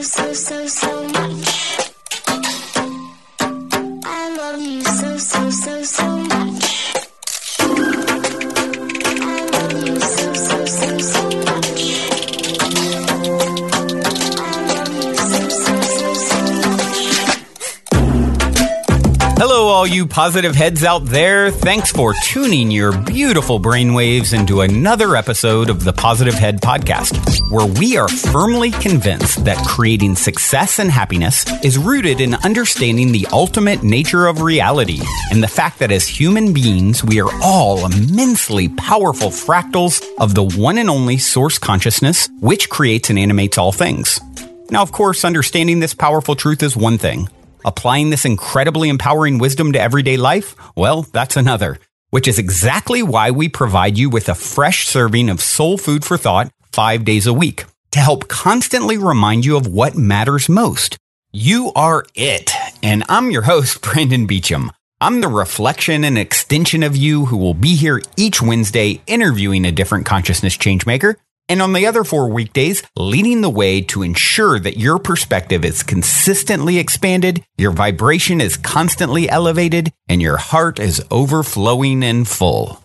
so much. I love you so much. I love you so much. I love you so much. Hello, all you positive heads out there. Thanks for tuning your beautiful brainwaves into another episode of the Positive Head Podcast, where we are firmly convinced that creating success and happiness is rooted in understanding the ultimate nature of reality and the fact that as human beings, we are all immensely powerful fractals of the one and only source consciousness, which creates and animates all things. Now, of course, understanding this powerful truth is one thing. Applying this incredibly empowering wisdom to everyday life? Well, that's another, which is exactly why we provide you with a fresh serving of soul food for thought 5 days a week to help constantly remind you of what matters most. You are it. And I'm your host, Brandon Beecham. I'm the reflection and extension of you who will be here each Wednesday interviewing a different consciousness changemaker. And on the other 4 weekdays, leading the way to ensure that your perspective is consistently expanded, your vibration is constantly elevated, and your heart is overflowing and full.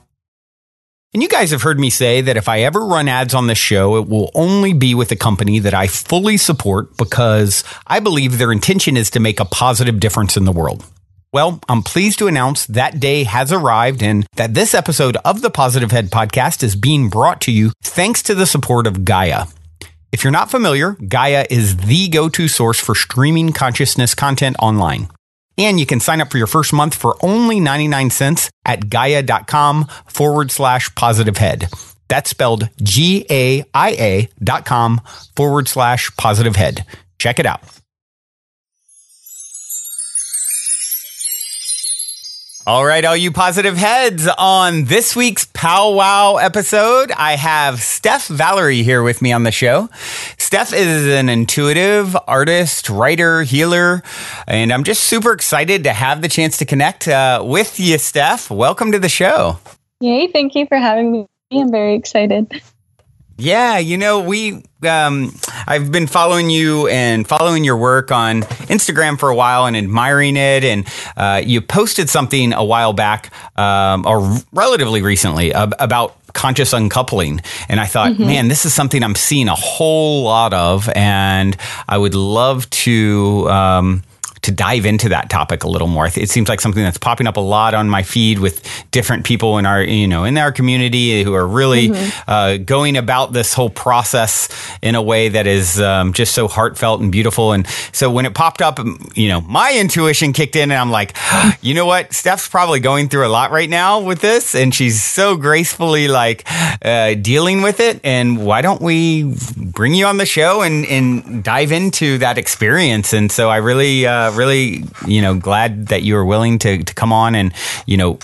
And you guys have heard me say that if I ever run ads on this show, it will only be with a company that I fully support because I believe their intention is to make a positive difference in the world. Well, I'm pleased to announce that day has arrived and that this episode of the Positive Head Podcast is being brought to you thanks to the support of Gaia. If you're not familiar, Gaia is the go-to source for streaming consciousness content online. And you can sign up for your first month for only 99 cents at gaia.com/positivehead. That's spelled GAIA.com/positivehead. Check it out. All right, all you positive heads, on this week's Powwow episode, I have Steph Valerie here with me on the show. Steph is an intuitive artist, writer, healer, and I'm just super excited to have the chance to connect with you, Steph. Welcome to the show. Yay, thank you for having me. I'm very excited. Yeah, you know, I've been following you and following your work on Instagram for a while and admiring it. And you posted something a while back, or relatively recently, about conscious uncoupling. And I thought, man, this is something I'm seeing a whole lot of. And I would love to dive into that topic a little more. It seems like something that's popping up a lot on my feed with different people in our, in our community who are really going about this whole process in a way that is just so heartfelt and beautiful. And so when it popped up, my intuition kicked in and I'm like, you know what? Steph's probably going through a lot right now with this and she's so gracefully dealing with it. And why don't we bring you on the show and dive into that experience? And so I really, glad that you were willing to come on and,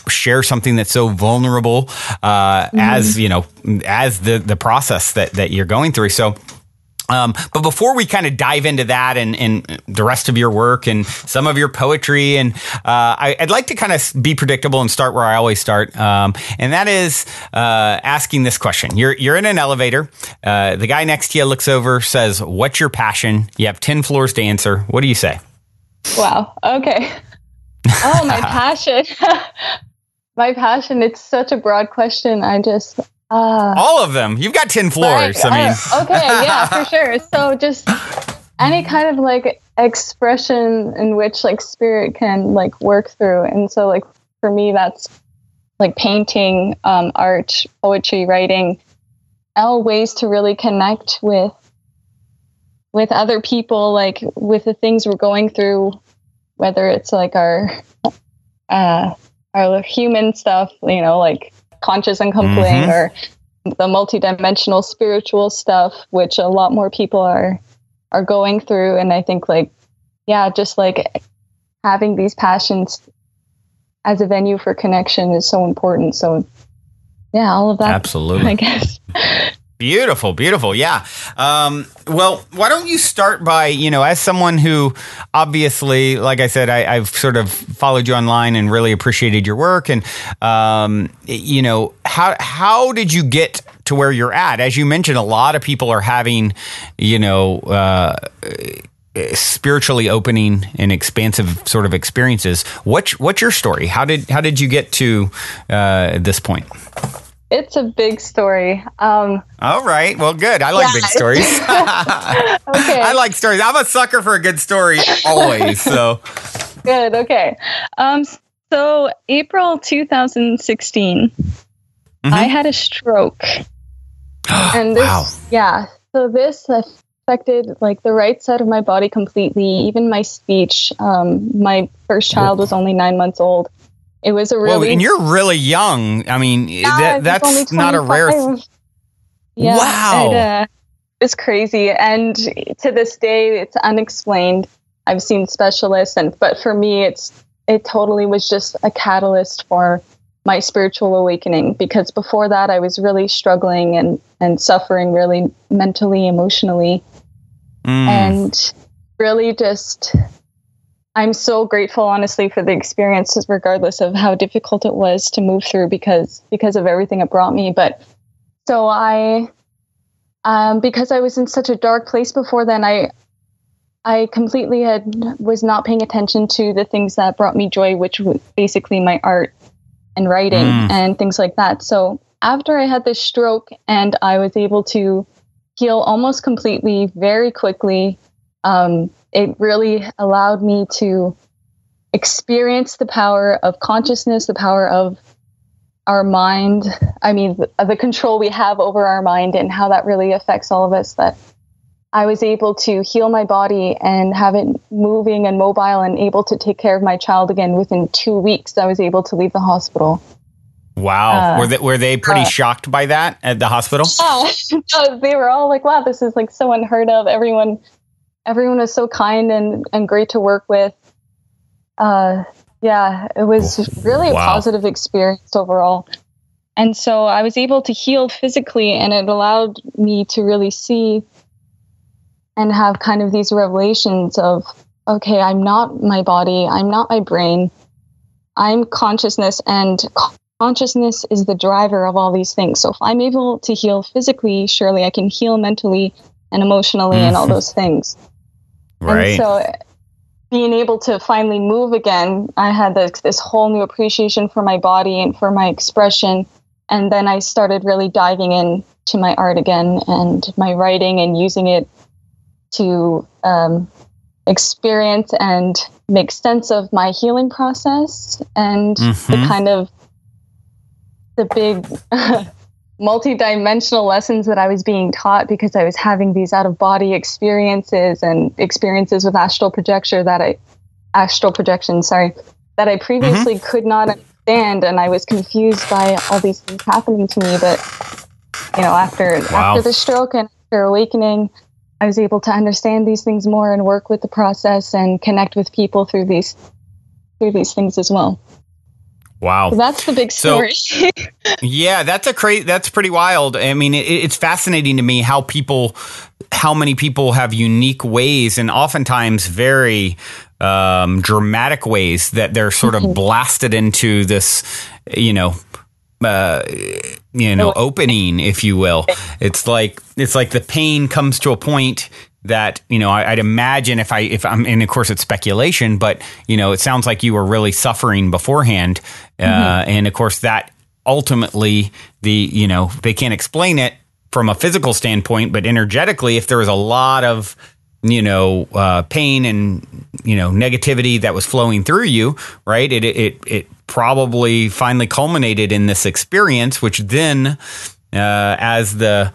share something that's so vulnerable, as the process that you're going through. So, but before we kind of dive into that and the rest of your work and some of your poetry, and I'd like to kind of be predictable and start where I always start, and that is asking this question. You're in an elevator. The guy next to you looks over, says, "What's your passion?" You have 10 floors to answer. What do you say? Wow. Okay. Oh, my passion. My passion. It's such a broad question. I just... all of them. You've got 10 floors. Right. Okay. Yeah, for sure. So just any kind of expression in which spirit can work through. And so for me, that's painting, art, poetry, writing, all ways to really connect with other people, with the things we're going through, whether it's our human stuff, conscious uncoupling, or the multidimensional spiritual stuff, which a lot more people are going through. And I think just having these passions as a venue for connection is so important. So yeah, all of that. Absolutely. I guess. Beautiful, beautiful. Yeah. Well, why don't you start by, as someone who obviously, like I said, I've sort of followed you online and really appreciated your work. And, how did you get to where you're at. As you mentioned, a lot of people are having, spiritually opening and expansive sort of experiences. What's your story? How did you get to this point? It's a big story. All right. Well, good. I like big stories. Okay. I like stories. I'm a sucker for a good story always. So Good. Okay. So April 2016, I had a stroke. And this, Wow. yeah. So this affected like the right side of my body completely, even my speech. My first child was only 9 months old. It was a really... Well, and you're really young. I mean, that's only not a rare... 25. Yeah, Wow. It's crazy. And to this day, it's unexplained. I've seen specialists, but for me, it totally was just a catalyst for my spiritual awakening, because before that, I was really struggling and suffering really mentally, emotionally. And really just... I'm so grateful, honestly, for the experiences, regardless of how difficult it was to move through, because of everything it brought me. But so because I was in such a dark place before then, I completely was not paying attention to the things that brought me joy, which was basically my art and writing and things like that. So after I had this stroke and I was able to heal almost completely, very quickly, it really allowed me to experience the power of consciousness, the power of our mind. I mean, the control we have over our mind and how that really affects all of us. That I was able to heal my body and have it moving and mobile and able to take care of my child again. Within 2 weeks, I was able to leave the hospital. Wow. Were they pretty shocked by that at the hospital? They were all like, wow, this is like so unheard of. Everyone was so kind and great to work with. Yeah, it was really a positive experience overall. And so I was able to heal physically, and it allowed me to really see and have kind of these revelations of, okay, I'm not my body, I'm not my brain, I'm consciousness, and consciousness is the driver of all these things. So if I'm able to heal physically, surely I can heal mentally and emotionally and all those things. Right. And so being able to finally move again, I had this whole new appreciation for my body and for my expression. And then I started really diving into my art again and my writing and using it to experience and make sense of my healing process and the kind of the big multidimensional lessons that I was being taught, because I was having these out-of-body experiences and experiences with astral projection that I previously could not understand, and I was confused by all these things happening to me. But after the stroke and after awakening, I was able to understand these things more and work with the process and connect with people through these things as well. Wow. So that's the big story. Yeah, that's pretty wild. I mean, it's fascinating to me how many people have unique ways, and oftentimes very dramatic ways, that they're sort of blasted into this, opening, if you will. It's like the pain comes to a point that, I'd imagine if I'm, and of course it's speculation, but, it sounds like you were really suffering beforehand. And of course that ultimately they can't explain it from a physical standpoint, but energetically, if there was a lot of, pain and, negativity that was flowing through you, right? It probably finally culminated in this experience, which then, as the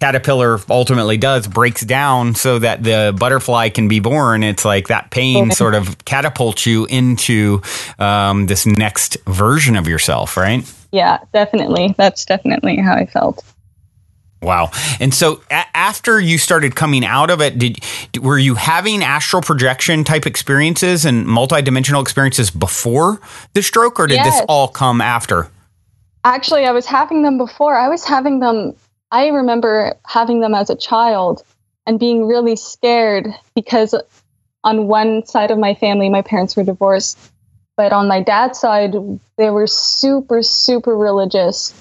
caterpillar ultimately breaks down so that the butterfly can be born. It's like that pain sort of catapults you into this next version of yourself, right? Yeah, definitely. That's definitely how I felt. Wow. And so after you started coming out of it, were you having astral projection type experiences and multidimensional experiences before the stroke, or did this all come after? Actually, I was having them before. I remember having them as a child and being really scared, because on one side of my family, my parents were divorced. But on my dad's side, they were super, super religious.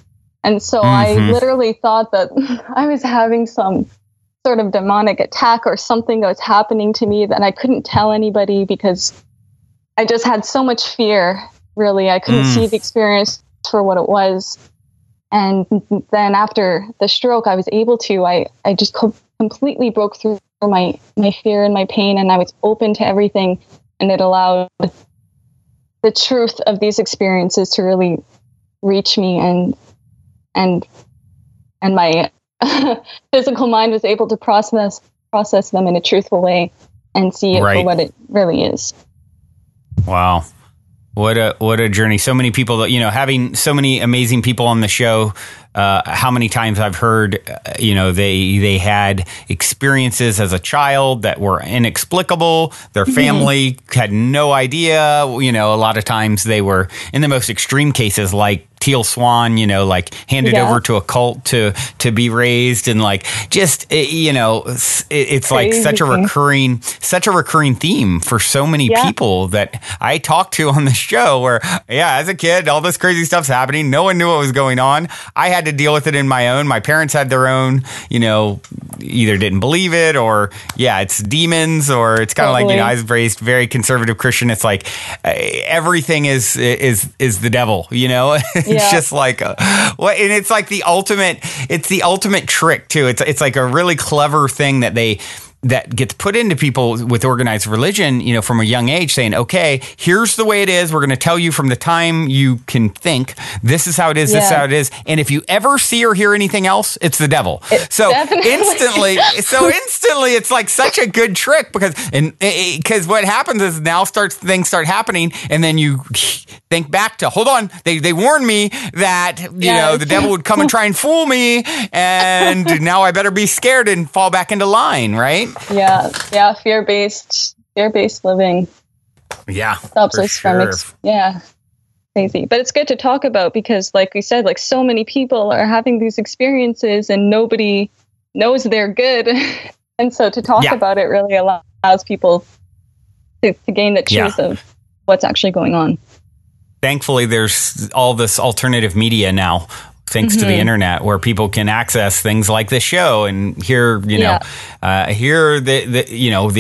And so I literally thought that I was having some sort of demonic attack or something that was happening to me that I couldn't tell anybody because I just had so much fear, really. I couldn't see the experience for what it was. And then after the stroke, I was able to, I just completely broke through my fear and my pain, and I was open to everything. And it allowed the truth of these experiences to really reach me, and my physical mind was able to process them in a truthful way and see it for what it really is. Wow. What a journey. So many people that, having so many amazing people on the show, how many times I've heard, they had experiences as a child that were inexplicable. Their family had no idea. A lot of times they were, in the most extreme cases, like Teal Swan, like handed over to a cult to be raised, and like just it's like such a recurring theme for so many people that I talk to on the show. Where as a kid, all this crazy stuff's happening. No one knew what was going on. I had to deal with it in my own. My parents had their own. Either didn't believe it, or it's demons, or it's kind of like I was raised very conservative Christian. It's like everything is the devil. It's just like, and it's like the ultimate trick too. It's like a really clever thing that gets put into people with organized religion, from a young age, saying, okay, here's the way it is. We're going to tell you from the time you can think, this is how it is, this is how it is. And if you ever see or hear anything else, it's the devil. So instantly, it's like such a good trick because what happens is now things start happening, and then you think back to, hold on, they warned me that, the devil would come and try and fool me, and now I better be scared and fall back into line, right? Yeah. Fear-based living. Yeah. Stops us from crazy. But it's good to talk about because, like we said, like so many people are having these experiences and nobody knows they're good. And so to talk about it really allows people to gain the truth of what's actually going on. Thankfully, there's all this alternative media now, thanks to the internet, where people can access things like this show and hear the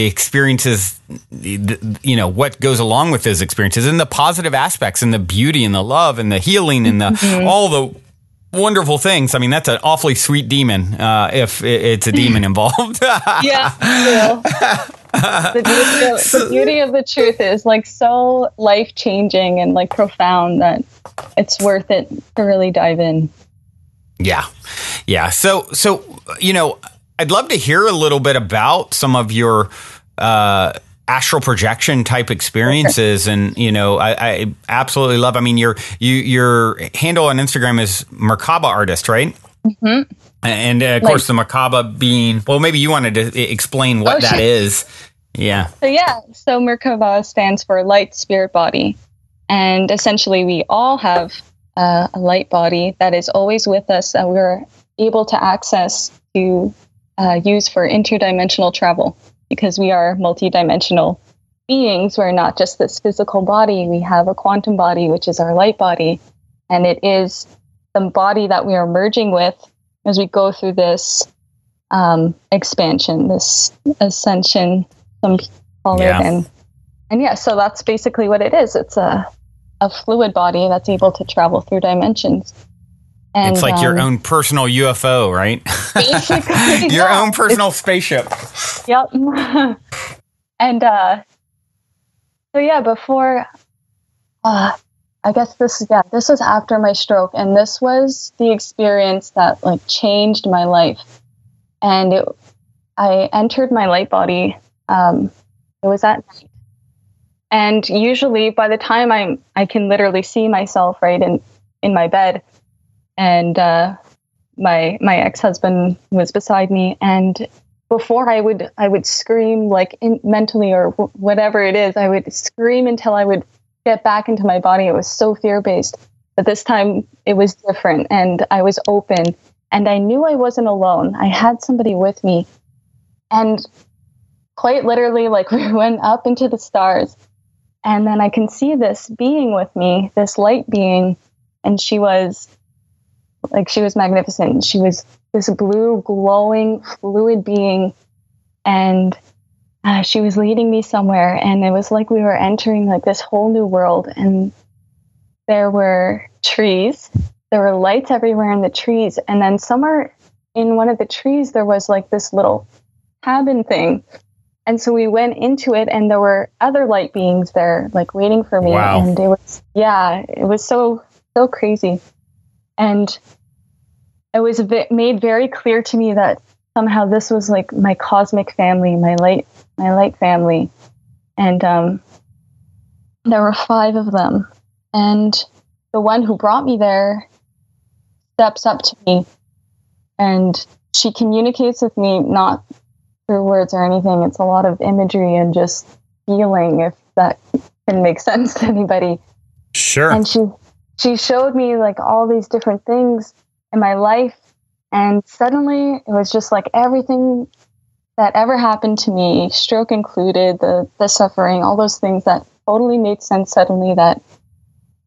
experiences, what goes along with those experiences, and the positive aspects, and the beauty, and the love, and the healing, and the all the wonderful things. I mean, that's an awfully sweet demon, if it's a demon involved. The beauty of the truth is like so life-changing and like profound that it's worth it to really dive in. Yeah. So I'd love to hear a little bit about some of your astral projection type experiences, and I absolutely love. I mean, your handle on Instagram is Merkava artist, right? Mm-hmm. And of course, the Merkava being, well, maybe you wanted to explain what that is. Yeah. So Merkava stands for light spirit body. And essentially, we all have a light body that is always with us, that we're able to access to use for interdimensional travel, because we are multidimensional beings. We're not just this physical body. We have a quantum body, which is our light body. And it is the body that we are merging with as we go through this expansion, this ascension, some people call it. And so that's basically what it is. It's a fluid body that's able to travel through dimensions. And it's like your own personal UFO, right? Basically, your own personal spaceship. Yep. And before, I guess this was after my stroke, and this was the experience that like changed my life. And I entered my light body. It was at night, and usually by the time I can literally see myself right in my bed, and my ex-husband was beside me, and before I would scream like mentally or whatever it is, I would scream until I would get back into my body. It was so fear-based, but this time it was different, and I was open, and I knew I wasn't alone. I had somebody with me, and quite literally, like, we went up into the stars, and then I can see this being with me, this light being, and she was like she was magnificent. She was this blue, glowing, fluid being, and she was leading me somewhere, and it was like we were entering like this whole new world. And there were trees, there were lights everywhere in the trees, and then somewhere in one of the trees there was like this little cabin thing. And so we went into it, and there were other light beings there, like waiting for me. Wow. And it was so crazy. And it was made very clear to me that somehow this was like my cosmic family, my light family. And there were 5 of them. And the one who brought me there steps up to me, and she communicates with me, not through words or anything. It's a lot of imagery and just feeling, if that can make sense to anybody. Sure. And she showed me like all these different things in my life, and suddenly it was just like everything that ever happened to me, stroke included, the suffering, all those things, that totally made sense suddenly, that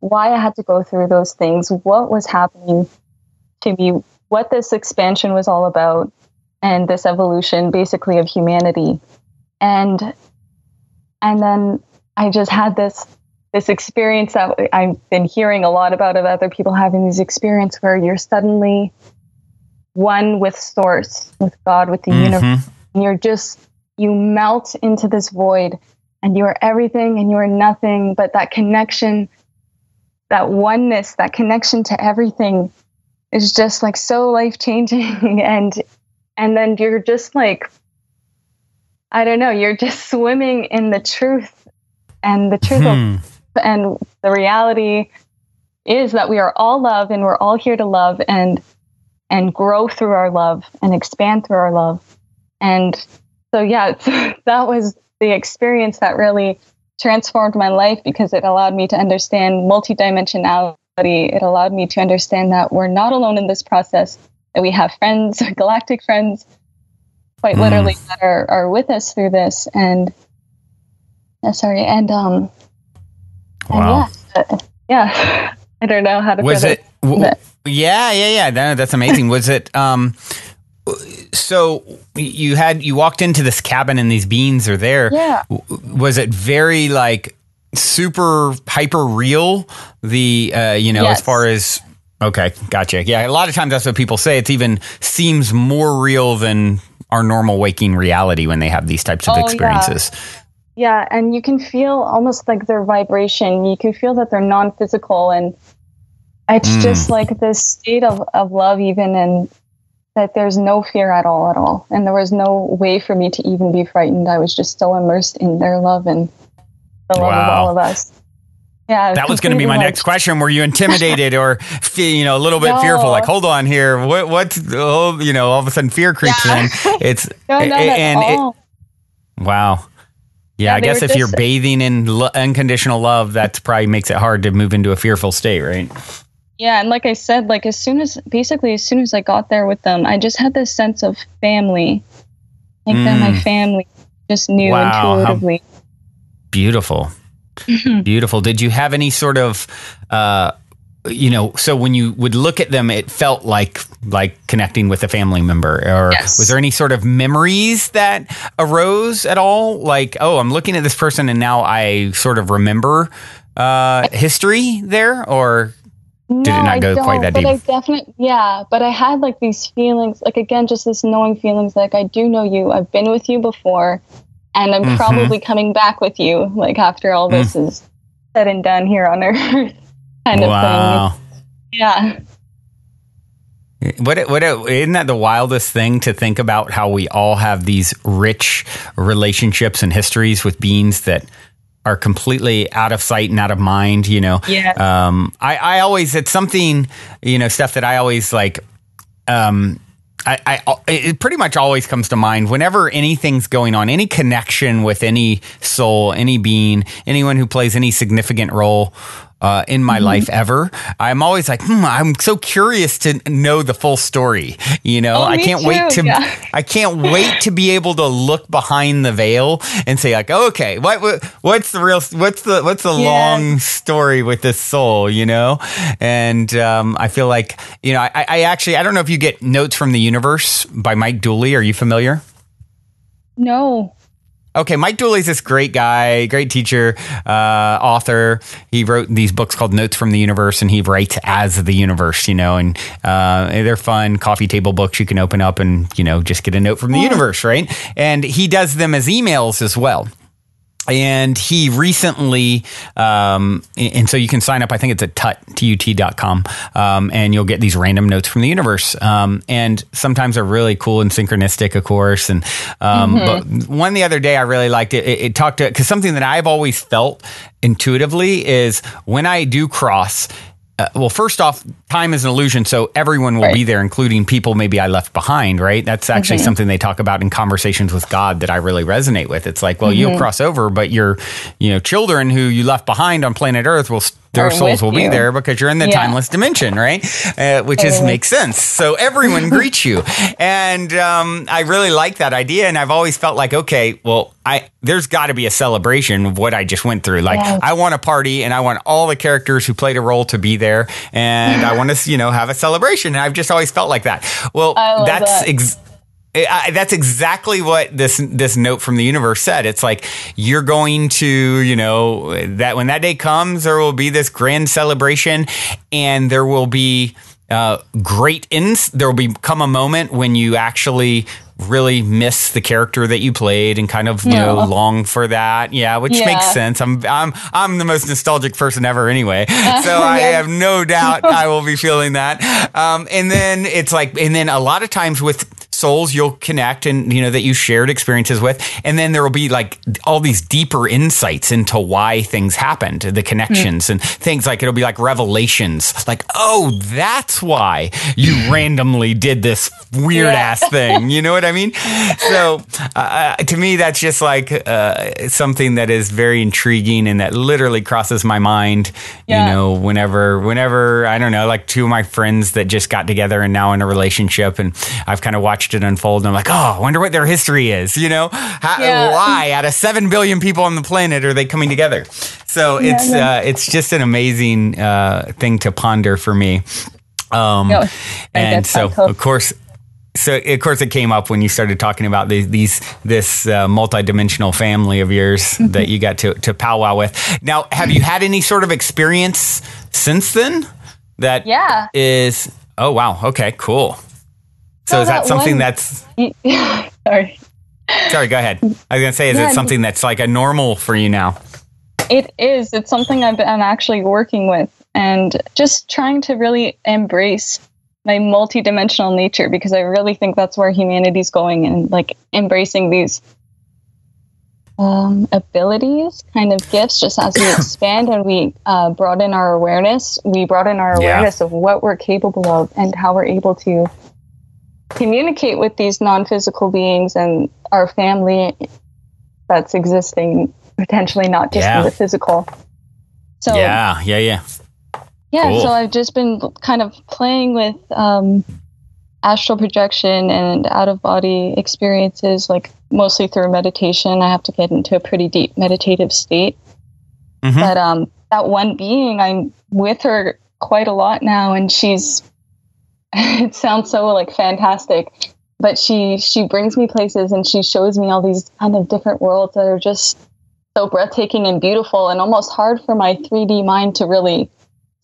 why I had to go through those things, what was happening to me, what this expansion was all about, and this evolution basically of humanity. And then I just had this experience that I've been hearing a lot about, of other people having these experiences where you're suddenly one with source, with God, with the universe. And you melt into this void, and you are everything and you are nothing, but that connection, that oneness, that connection to everything is just like so life-changing. And then you're just like, I don't know, you're just swimming in the truth, and the truth and the reality is that we are all love, and we're all here to love and grow through our love and expand through our love. And so, yeah, that was the experience that really transformed my life, because it allowed me to understand multidimensionality. It allowed me to understand that we're not alone in this process, that we have friends, galactic friends, quite literally, that are with us through this. And Wow. yeah, I don't know how to Was put it? Yeah. That's amazing. Was it? So you walked into this cabin and these beings are there. Yeah. Was it very like super hyper real? As far as, okay, gotcha. Yeah. A lot of times that's what people say. It even seems more real than our normal waking reality when they have these types of experiences. Yeah. And you can feel almost like their vibration. You can feel that they're non-physical, and it's just like this state of love even, and that there's no fear at all. And there was no way for me to even be frightened. I was just so immersed in their love and the love of all of us. Yeah. That was going to be my next question. Were you intimidated or, a little bit fearful? Like, hold on here. All of a sudden fear creeps in. It's wow. Yeah, I guess if you're bathing in unconditional love, that probably makes it hard to move into a fearful state, right? Yeah, and like I said, like as soon as I got there with them, I just had this sense of family. Like they're my family. Just knew intuitively. How beautiful. Beautiful. Did you have any sort of, so when you would look at them, it felt like connecting with a family member, or was there any sort of memories that arose at all? Like, oh, I'm looking at this person and now I sort of remember history there, or did it not go quite that deep? But I had like these feelings, like again, just this knowing feelings, like I do know you, I've been with you before, and I'm probably coming back with you, like after all this is said and done here on Earth, kind of thing. Yeah. What isn't that the wildest thing to think about, how we all have these rich relationships and histories with beings that are completely out of sight and out of mind, Yeah. I always, it's something, Steph, that I always like, it pretty much always comes to mind whenever anything's going on, any connection with any soul, any being, anyone who plays any significant role in my life ever. I'm always like, I'm so curious to know the full story. You know, I can't wait to be able to look behind the veil and say like, oh, okay, what's the long story with this soul, you know? And I feel like, you know, I don't know if you get Notes from the Universe by Mike Dooley. Are you familiar? No. Okay, Mike Dooley's this great guy, great teacher, author. He wrote these books called Notes from the Universe, and he writes as the universe, you know, and they're fun coffee table books you can open up and, you know, just get a note from the universe, right? And he does them as emails as well. And he recently, and so you can sign up, I think it's at tut.com, and you'll get these random notes from the universe. And sometimes they're really cool and synchronistic, of course. And, but one the other day I really liked it. It talked to, because something that I've always felt intuitively is when I do cross, well, first off, time is an illusion, so everyone will be there, including people maybe I left behind, right? That's actually something they talk about in conversations with God that I really resonate with. It's like, well, you'll cross over, but your, you know, children who you left behind on planet Earth will their souls will be there because you're in the timeless dimension, right? Which makes sense. So everyone greets you. And I really like that idea. And I've always felt like, okay, well, there's got to be a celebration of what I just went through. Like, I want a party and I want all the characters who played a role to be there. And I want to, you know, have a celebration. And I've just always felt like that. Well, that's exactly what this note from the universe said. It's like, you're going to, you know, that when that day comes, there will be this grand celebration, and there will be there will become a moment when you actually really miss the character that you played and kind of, you know, long for that. Yeah, which makes sense. I'm the most nostalgic person ever anyway. So I have no doubt I will be feeling that. And then it's like, and then a lot of times with souls you'll connect and, you know, that you shared experiences with, and then there will be like all these deeper insights into why things happened, the connections and things, like it'll be like revelations, like, oh, that's why you randomly did this weird ass thing, you know what I mean? So to me that's just like something that is very intriguing and that literally crosses my mind, you know, whenever I don't know, like two of my friends that just got together and now in a relationship, and I've kind of watched it unfold, and I'm like, oh, I wonder what their history is, you know? Why out of 7 billion people on the planet are they coming together? So it's just an amazing thing to ponder for me. And so of course it came up when you started talking about this multidimensional family of yours that you got to powwow with. Now, have you had any sort of experience since then that is, oh wow, okay, cool. So is that something that's... Sorry, go ahead. I was going to say, is it something that's like a normal for you now? It is. It's something I'm actually working with, and just trying to really embrace my multidimensional nature, because I really think that's where humanity's going, and like embracing these abilities, kind of gifts, just as we expand and we broaden our awareness. We broaden our awareness of what we're capable of and how we're able to communicate with these non-physical beings and our family that's existing, potentially not just in the physical. So cool. So I've just been kind of playing with astral projection and out-of-body experiences, like mostly through meditation. I have to get into a pretty deep meditative state. But that one being, I'm with her quite a lot now, and she's it sounds so like fantastic, but she brings me places and she shows me all these kind of different worlds that are just so breathtaking and beautiful, and almost hard for my 3D mind to really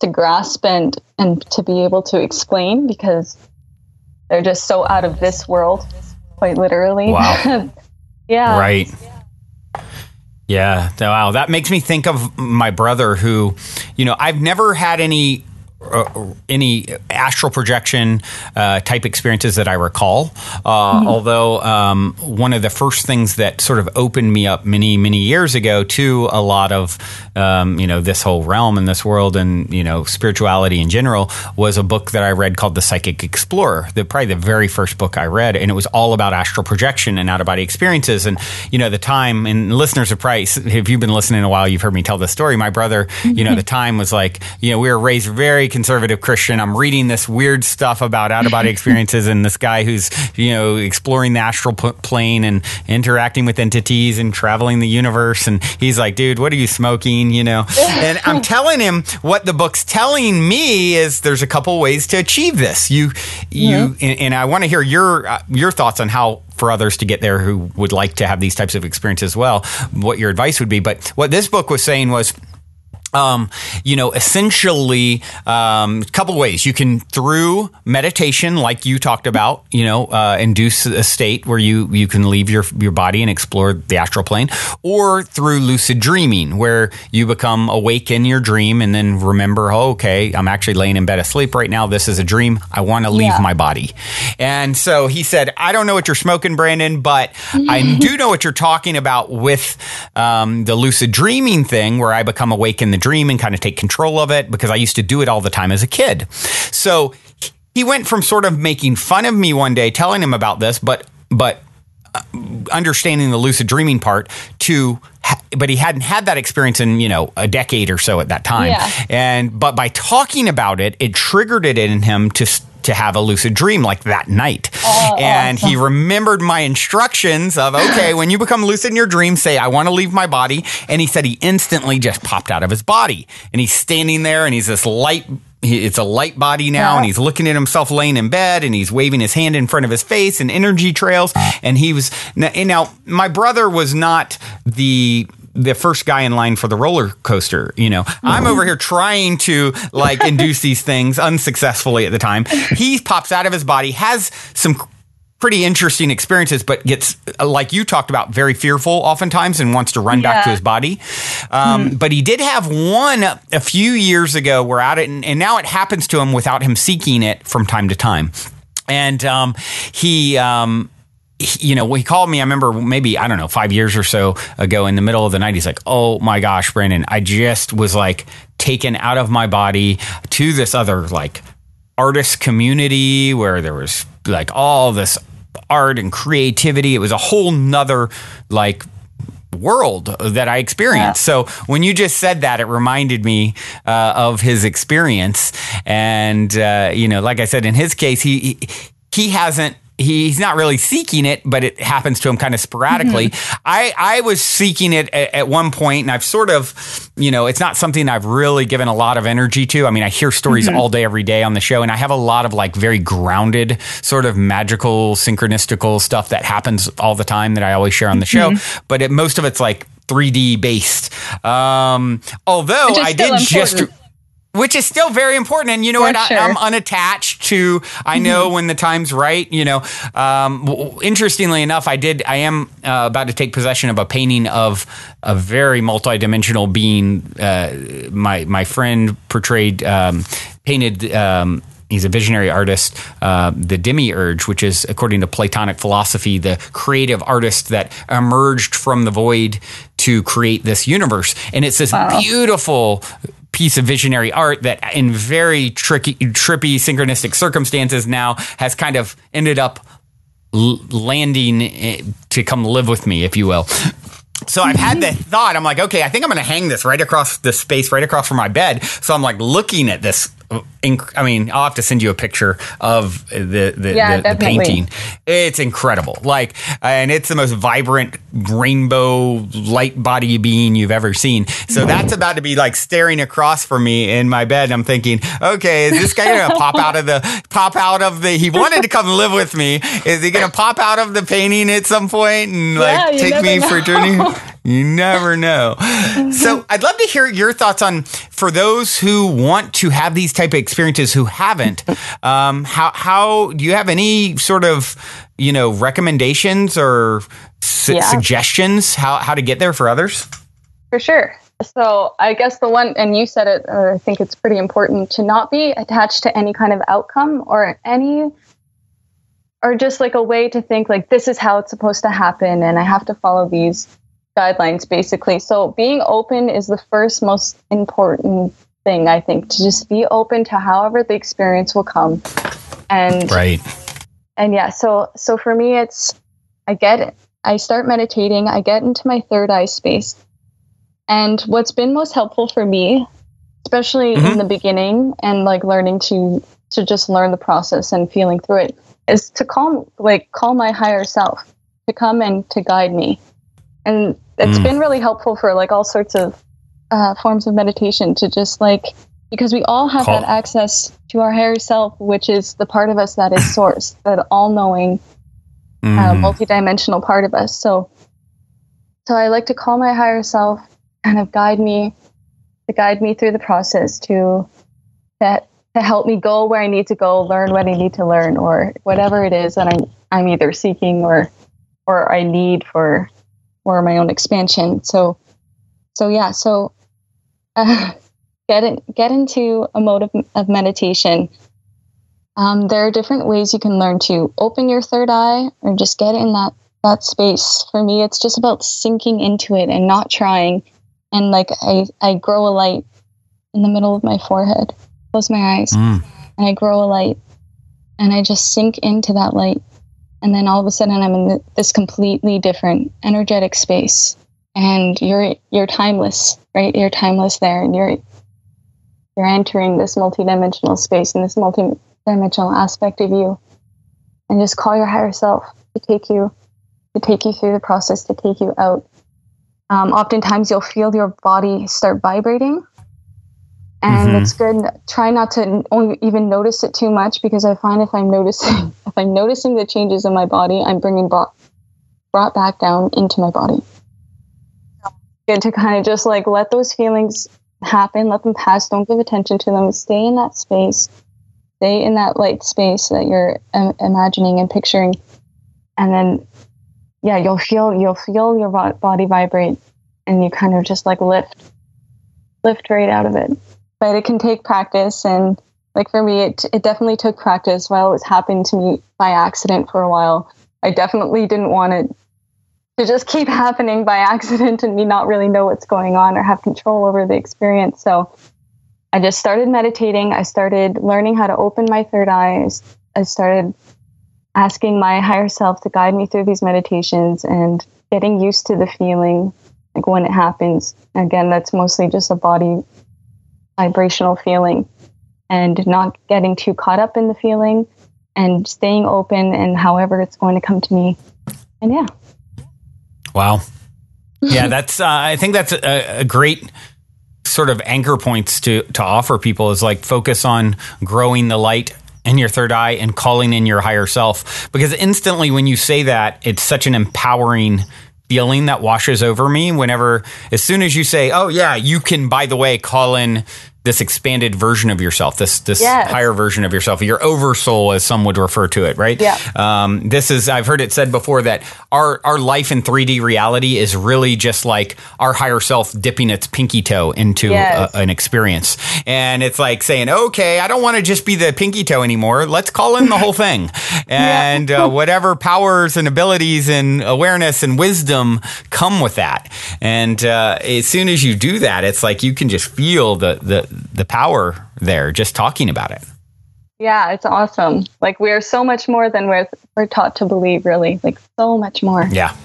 to grasp and to be able to explain, because they're just so out of this world, quite literally. Wow. Right. Yeah. Wow. That makes me think of my brother who, you know, I've never had any any astral projection type experiences that I recall. Although one of the first things that sort of opened me up many, many years ago to a lot of, this whole realm and this world and, spirituality in general was a book that I read called The Psychic Explorer, probably the very first book I read. And it was all about astral projection and out-of-body experiences. And, the time, and listeners of Price, if you've been listening a while, you've heard me tell this story. My brother, the time was like, we were raised very conservative Christian. I'm reading this weird stuff about out-of-body experiences and this guy who's, exploring the astral plane and interacting with entities and traveling the universe. And he's like, dude, what are you smoking? And I'm telling him what the book's telling me is there's a couple ways to achieve this. And I want to hear your thoughts on how for others to get there who would like to have these types of experiences as well, what your advice would be. But what this book was saying was, essentially, a couple ways. You can, through meditation, like you talked about, induce a state where you can leave your body and explore the astral plane, or through lucid dreaming, where you become awake in your dream and then remember, okay, I'm actually laying in bed asleep right now. This is a dream. I want to leave my body. And so he said, I don't know what you're smoking, Brandon, but I do know what you're talking about with the lucid dreaming thing, where I become awake in the dream and kind of take control of it, because I used to do it all the time as a kid. So he went from sort of making fun of me one day, telling him about this, but understanding the lucid dreaming part but he hadn't had that experience in, a decade or so at that time. Yeah. But by talking about it, it triggered it in him to have a lucid dream like that night. And awesome. He remembered my instructions of, okay, when you become lucid in your dream, say, I want to leave my body. And he said he instantly just popped out of his body. And he's standing there and he's this light, it's a light body now, and he's looking at himself laying in bed, and he's waving his hand in front of his face and energy trails. And now my brother was not the first guy in line for the roller coaster. I'm over here trying to induce these things unsuccessfully at the time. He pops out of his body, has some pretty interesting experiences, but gets, like you talked about, very fearful oftentimes and wants to run back to his body. But he did have one a few years ago where and now it happens to him without him seeking it from time to time. And he called me, I remember maybe, 5 years or so ago in the middle of the night. He's like, oh my gosh, Brandon, I just was taken out of my body to this other artist community where there was all this art and creativity. It was a whole nother world that I experienced. So when you just said that, it reminded me of his experience. And, like I said, in his case, he's not really seeking it, but it happens to him kind of sporadically. I was seeking it at one point, and I've sort of, it's not something I've really given a lot of energy to. I mean, I hear stories all day, every day on the show, and I have a lot of very grounded, sort of magical, synchronistical stuff that happens all the time that I always share on the show. But most of it's 3D based. Although I did which is still very important. And you know what? Sure. I'm unattached to, I know when the time's right, interestingly enough, I am about to take possession of a painting of a very multidimensional being. My friend painted, he's a visionary artist, the demiurge, which is, according to Platonic philosophy, the creative artist that emerged from the void to create this universe. And it's this beautiful piece of visionary art that in very trippy synchronistic circumstances now has kind of ended up landing to come live with me, if you will. So I've had the thought, I'm like, okay, I think I'm going to hang this right across the space, right across from my bed. So I'm looking at this. I mean, I'll have to send you a picture of the painting. It's incredible. And it's the most vibrant rainbow light body being you've ever seen. So that's about to be staring across from me in my bed. I'm thinking, okay, is this guy going to pop out of the, he wanted to come live with me. Is he going to pop out of the painting at some point and take me for a journey? You never know. So I'd love to hear your thoughts on, for those who want to have these type of experiences who haven't, how do you have any sort of, recommendations or suggestions how to get there for others? For sure. So I guess the one, and you said it, or I think it's pretty important to not be attached to any kind of outcome or just like a way to think like, this is how it's supposed to happen. And I have to follow these guidelines basically. So being open is the first most important thing, I think, to just be open to however the experience will come. And right. And yeah, so for me, I get it. I start meditating, I get into my third eye space. And what's been most helpful for me, especially in the beginning and like learning to just learn the process and feeling through it, is to call my higher self to come and to guide me. And it's been really helpful for like all sorts of forms of meditation to just like, because we all have that access to our higher self, which is the part of us that is source, that all-knowing, multidimensional part of us. So I like to call my higher self, kind of guide me through the process to help me go where I need to go, learn what I need to learn, or whatever it is that I'm either seeking or I need for my own expansion. So get into a mode of meditation. There are different ways you can learn to open your third eye or just get in that space. For me, it's just about sinking into it and not trying. And like I grow a light in the middle of my forehead, close my eyes, and I grow a light and I just sink into that light. And then all of a sudden I'm in this completely different energetic space, and you're timeless, right? You're timeless there, and you're entering this multidimensional space and this multidimensional aspect of you, and just call your higher self to take you through the process, to take you out. Oftentimes you'll feel your body start vibrating, and it's good. Try not to even notice it too much, because I find if I'm noticing the changes in my body, I'm bringing brought back down into my body. Good to kind of just like let those feelings happen, let them pass. Don't give attention to them. Stay in that space. Stay in that light space that you're imagining and picturing, and then you'll feel your body vibrate, and you kind of just like lift right out of it. But it can take practice, and like for me, it definitely took practice. While it was happening to me by accident for a while, I definitely didn't want it to just keep happening by accident and me not really know what's going on or have control over the experience. So I just started meditating. I started learning how to open my third eye. I started asking my higher self to guide me through these meditations and getting used to the feeling, like when it happens. Again, that's mostly just a body vibrational feeling, and not getting too caught up in the feeling and staying open and however it's going to come to me. And yeah. Wow. Yeah, that's I think that's a great sort of anchor points to offer people, is like focus on growing the light in your third eye and calling in your higher self. Because instantly when you say that, it's such an empowering feeling that washes over me whenever, as soon as you say, oh yeah, you can, by the way, call in this expanded version of yourself, this higher version of yourself, your oversoul, as some would refer to it, right? Yeah. I've heard it said before that our life in 3D reality is really just like our higher self dipping its pinky toe into an experience. And it's like saying, okay, I don't want to just be the pinky toe anymore. Let's call in the whole thing. And whatever powers and abilities and awareness and wisdom come with that. And as soon as you do that, it's like you can just feel the power there, just talking about it. Yeah, it's awesome. Like, we're so much more than we're taught to believe, really. Like, so much more. Yeah.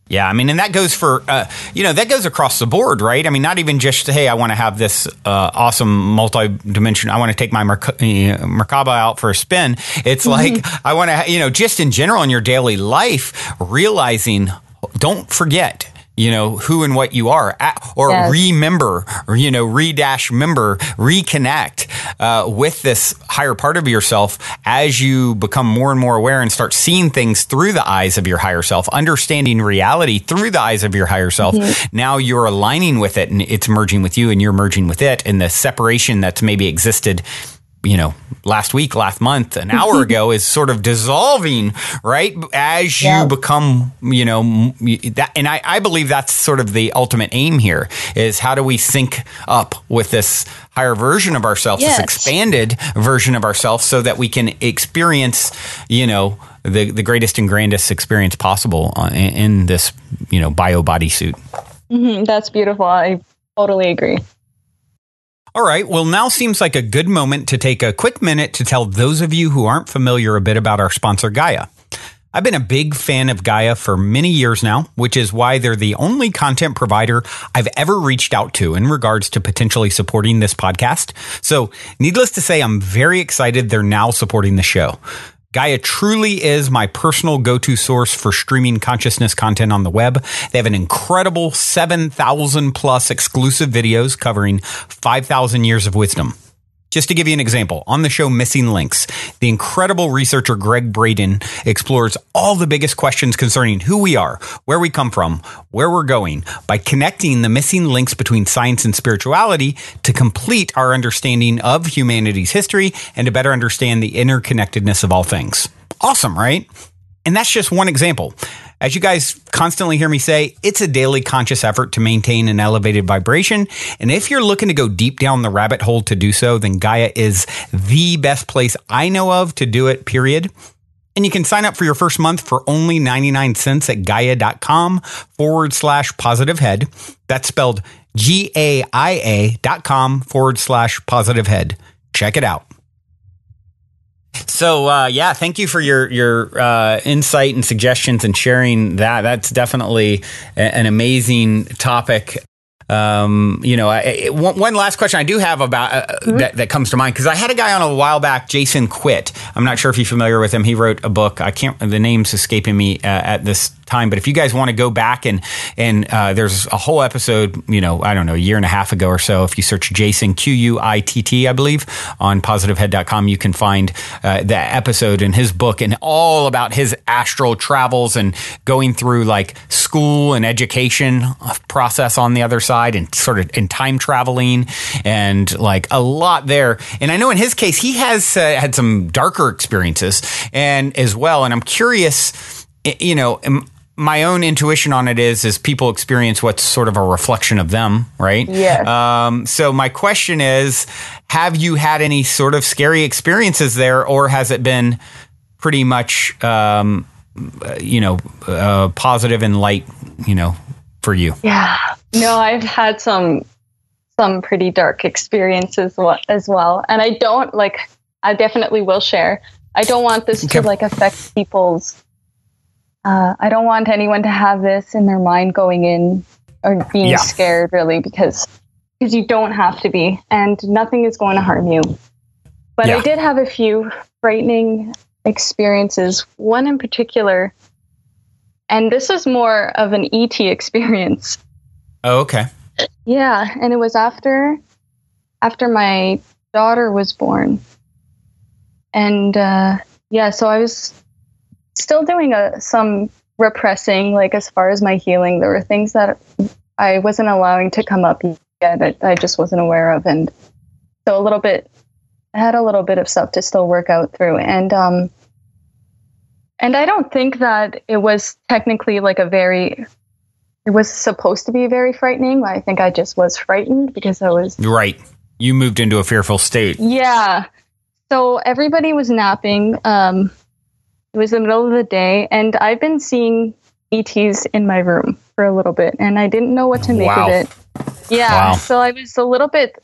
Yeah, I mean, and that goes for, that goes across the board, right? I mean, not even just, hey, I want to have this awesome multi-dimension, I want to take my Merkava out for a spin. It's like, I want to, just in general in your daily life, realizing, don't forget, who and what you are, remember, reconnect with this higher part of yourself as you become more and more aware and start seeing things through the eyes of your higher self, understanding reality through the eyes of your higher self. Now you're aligning with it, and it's merging with you and you're merging with it, and the separation that's maybe existed last week, last month, an hour ago is sort of dissolving, right? As you become, that, and I believe that's sort of the ultimate aim here is how do we sync up with this higher version of ourselves, this expanded version of ourselves so that we can experience, the greatest and grandest experience possible in this, bio bodysuit. That's beautiful. I totally agree. All right. Well, now seems like a good moment to take a quick minute to tell those of you who aren't familiar a bit about our sponsor, Gaia. I've been a big fan of Gaia for many years now, which is why they're the only content provider I've ever reached out to in regards to potentially supporting this podcast. So needless to say, I'm very excited they're now supporting the show. Gaia truly is my personal go-to source for streaming consciousness content on the web. They have an incredible 7,000 plus exclusive videos covering 5,000 years of wisdom. Just to give you an example, on the show Missing Links, the incredible researcher Greg Braden explores all the biggest questions concerning who we are, where we come from, where we're going, by connecting the missing links between science and spirituality to complete our understanding of humanity's history and to better understand the interconnectedness of all things. Awesome, right? And that's just one example. As you guys constantly hear me say, it's a daily conscious effort to maintain an elevated vibration. And if you're looking to go deep down the rabbit hole to do so, then Gaia is the best place I know of to do it, period. And you can sign up for your first month for only 99 cents at gaia.com/positivehead. That's spelled GAIA.com/positivehead. Check it out. So, thank you for your insight and suggestions and sharing that. That's definitely an amazing topic. One last question I do have about that comes to mind, because I had a guy on a while back, Jason Quitt. I'm not sure if you're familiar with him. He wrote a book. The name's escaping me at this time, but if you guys want to go back and there's a whole episode, I don't know, a year and a half ago or so, if you search Jason Quitt, I believe, on positivehead.com, you can find that episode in his book and all about his astral travels and going through like school and education process on the other side and sort of in time traveling and like a lot there. And I know in his case, he has had some darker experiences and as well. And I'm curious, my own intuition on it is people experience what's sort of a reflection of them, right? Yeah. So my question is, have you had any sort of scary experiences there, or has it been pretty much, positive and light, for you? Yeah. No, I've had some pretty dark experiences as well. And I definitely will share. I don't want this to affect people's I don't want anyone to have this in their mind going in or being scared, really, because you don't have to be, and nothing is going to harm you. But I did have a few frightening experiences, one in particular, and this is more of an ET experience. Oh, okay. Yeah, and it was after my daughter was born. And so I was still doing some repressing, like as far as my healing. There were things that I wasn't allowing to come up yet that I just wasn't aware of, and so I had a little bit of stuff to still work out through. And I don't think that it was technically it was supposed to be very frightening. I think I just was frightened because I was right. You moved into a fearful state. Yeah. So everybody was napping. It was the middle of the day, and I've been seeing ETs in my room for a little bit, and I didn't know what to make of it. Yeah. Wow. So I was a little bit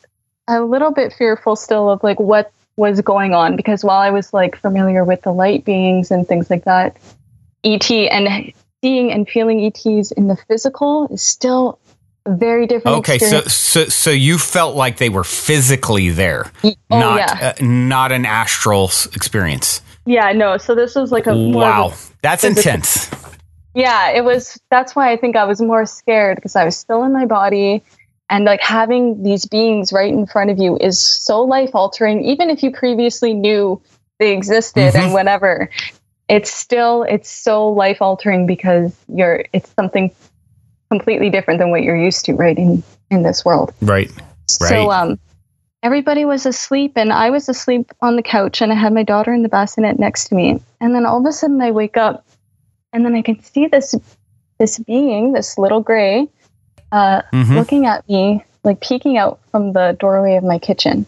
fearful still of like what was going on, because while I was like familiar with the light beings and things like that, ET and seeing and feeling ETs in the physical is still a very different experience. So you felt like they were physically there, not an astral experience. Yeah, no. So this was like that's intense. Yeah, it was. That's why I think I was more scared, because I was still in my body, and like having these beings right in front of you is so life altering. Even if you previously knew they existed and whatever, it's so life altering because it's something completely different than what you're used to, right, in this world. Right. So everybody was asleep and I was asleep on the couch and I had my daughter in the bassinet next to me. And then all of a sudden I wake up and then I can see this being, this little gray, looking at me, like peeking out from the doorway of my kitchen.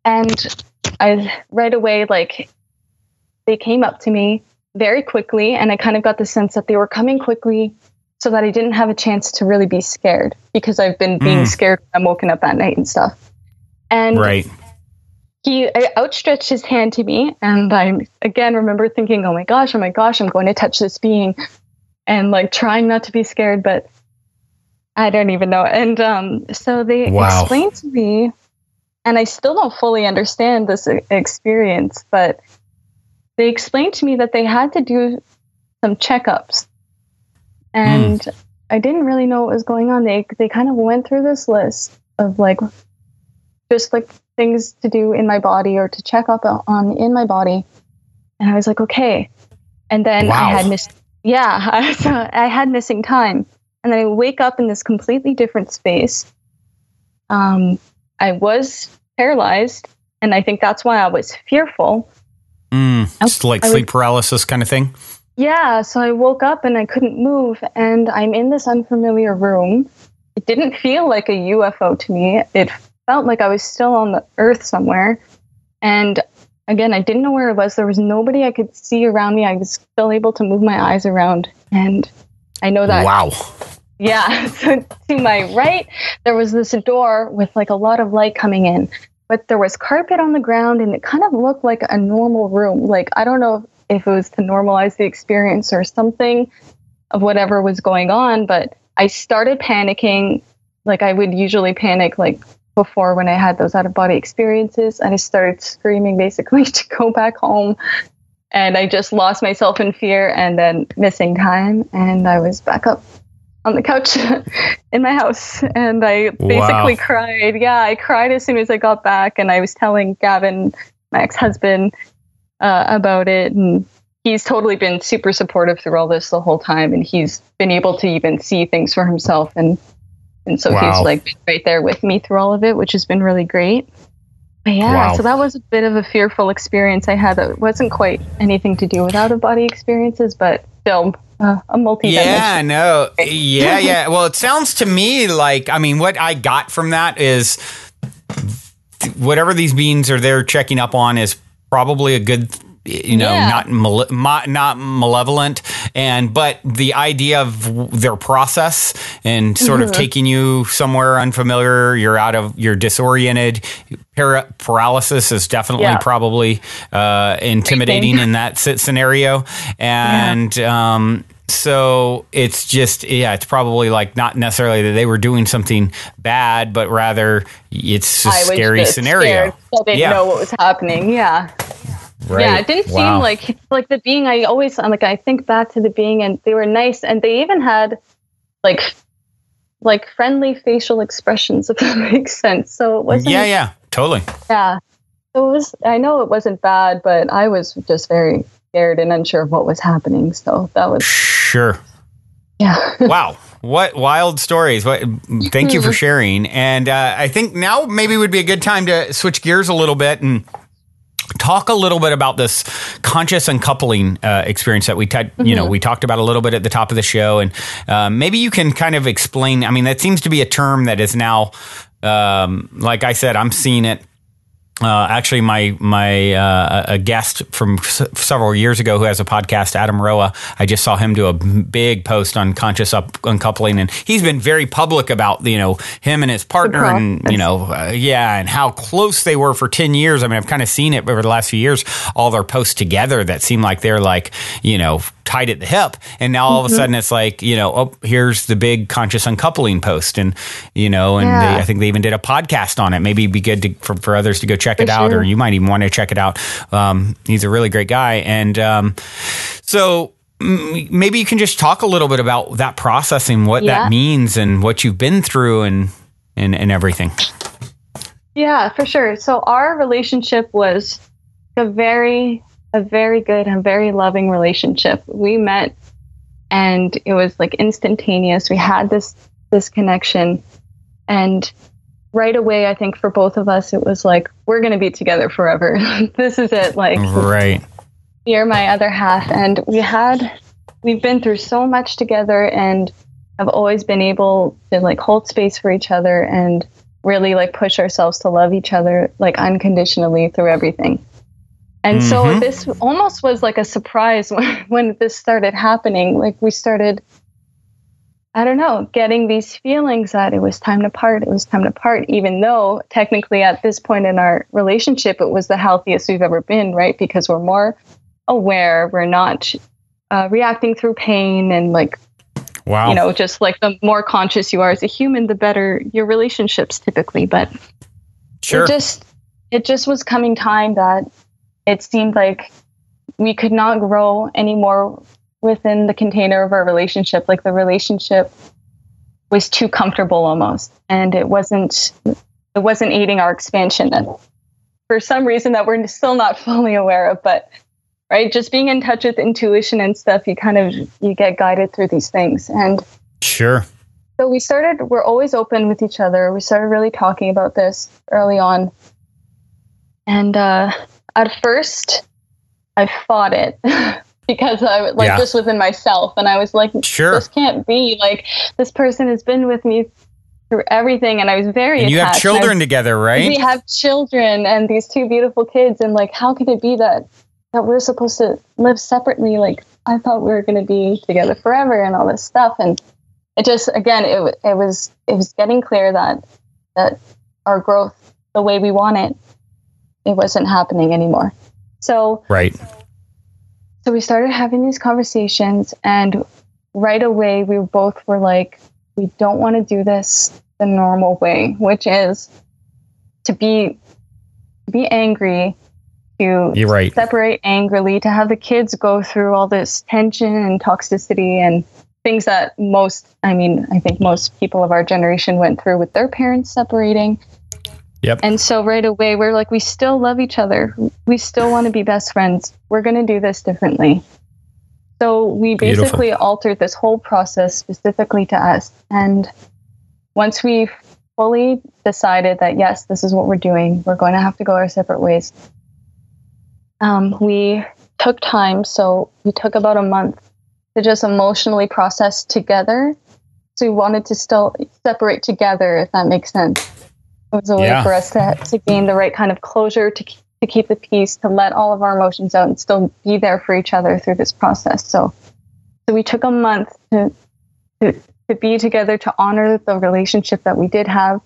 And I right away, like, they came up to me very quickly, and I kind of got the sense that they were coming quickly so that I didn't have a chance to really be scared, because I've been being scared when I'm woken up at night and stuff. And he outstretched his hand to me, and I again remember thinking, oh my gosh, I'm going to touch this being, and like trying not to be scared, but I don't even know. And so they explained to me, and I still don't fully understand this experience, but they explained to me that they had to do some checkups. And I didn't really know what was going on. They kind of went through this list of like, just like things to do in my body or to check up on in my body. And I was like, okay. And then I had I had missing time. And then I wake up in this completely different space. I was paralyzed, and I think that's why I was fearful. It's like sleep paralysis kind of thing? Yeah, so I woke up and I couldn't move, and I'm in this unfamiliar room. It didn't feel like a UFO to me. It felt like I was still on the earth somewhere. And again, I didn't know where it was. There was nobody I could see around me. I was still able to move my eyes around. And I know that... Wow. Yeah, so to my right, there was this door with like a lot of light coming in. But there was carpet on the ground, and it kind of looked like a normal room. Like, I don't know if it was to normalize the experience or something of whatever was going on, but I started panicking like I would usually panic like before when I had those out-of-body experiences. And I started screaming basically to go back home. And I just lost myself in fear, and then missing time. And I was back up on the couch in my house, and I basically cried. Yeah, I cried as soon as I got back, and I was telling Gavin, my ex-husband, about it, and he's totally been super supportive through all this the whole time, and he's been able to even see things for himself, and so he's like been right there with me through all of it, which has been really great. But yeah, so that was a bit of a fearful experience I had. That wasn't quite anything to do with out-of-body experiences, but still a multi-dimensional. Yeah. Well, it sounds to me like, I mean, what I got from that is whatever these beings are there checking up on is probably a good, not malevolent, but the idea of their process and sort of taking you somewhere unfamiliar, you're disoriented. Paralysis is definitely probably intimidating in that scenario. And so it's just, it's probably like not necessarily that they were doing something bad, but rather it's a scary scenario. I didn't know what was happening. Yeah. Right. Yeah, it didn't seem like the being. I think back to the being, and they were nice, and they even had like friendly facial expressions, if that makes sense. So it wasn't. Yeah, totally. Yeah, so it was. I know it wasn't bad, but I was just very scared and unsure of what was happening. So that was sure. Yeah. Wow. What wild stories. Thank you for sharing. And I think now maybe would be a good time to switch gears a little bit and talk a little bit about this conscious uncoupling experience that we talked about a little bit at the top of the show, and maybe you can kind of explain. I mean, that seems to be a term that is now, like I said, I'm seeing it. Actually, a guest from several years ago who has a podcast, Adam Roa, I just saw him do a big post on conscious uncoupling, and he's been very public about, him and his partner and, and how close they were for 10 years. I mean, I've kind of seen it over the last few years, all their posts together that seem like they're like, tied at the hip. And now all of a sudden it's like, here's the big conscious uncoupling post. And, I think they even did a podcast on it. Maybe it'd be good for others to go check it out, or you might even want to check it out. He's a really great guy. And so maybe you can just talk a little bit about that process and what that means and what you've been through and everything. Yeah, for sure. So our relationship was a very good and very loving relationship. We met and it was like instantaneous. We had this connection, and right away, I think for both of us, it was like, we're going to be together forever. This is it. Like, Right. you're my other half. And we've been through so much together and have always been able to like hold space for each other and really like push ourselves to love each other like unconditionally through everything. And so this almost was like a surprise when this started happening. Like we started, I don't know, getting these feelings that it was time to part. It was time to part, even though technically at this point in our relationship, it was the healthiest we've ever been, right? Because we're more aware. We're not reacting through pain and like, Wow. you know, just like the more conscious you are as a human, the better your relationships typically. But Sure. it just was coming time that it seemed like we could not grow anymore within the container of our relationship. Like the relationship was too comfortable almost, and it wasn't aiding our expansion. And for some reason that we're still not fully aware of, but right, just being in touch with intuition and stuff, you get guided through these things. And Sure. so we're always open with each other. We started really talking about this early on. And at first I fought it because I like just within myself. And I was like, Sure. This can't be. Like, this person has been with me through everything. And I was very And you have attached. children together, right? We have children and these two beautiful kids. And like, how could it be that we're supposed to live separately? Like, I thought we were going to be together forever and all this stuff. And it just, again, it was getting clear that our growth, the way we want it, it wasn't happening anymore. So, right. So we started having these conversations, and right away we both were like, we don't want to do this the normal way, which is to be angry, to You're right. separate angrily, to have the kids go through all this tension and toxicity and things that I think most people of our generation went through with their parents separating. Yep. And so right away, we're like, we still love each other. We still want to be best friends. We're going to do this differently. So we basically altered this whole process specifically to us. And once we fully decided that, yes, this is what we're doing, we're going to have to go our separate ways. We took time. So we took about a month to just emotionally process together. So we wanted to still separate together, if that makes sense. It was a way for us to gain the right kind of closure, to keep the peace, to let all of our emotions out and still be there for each other through this process. So we took a month to be together, to honor the relationship that we did have,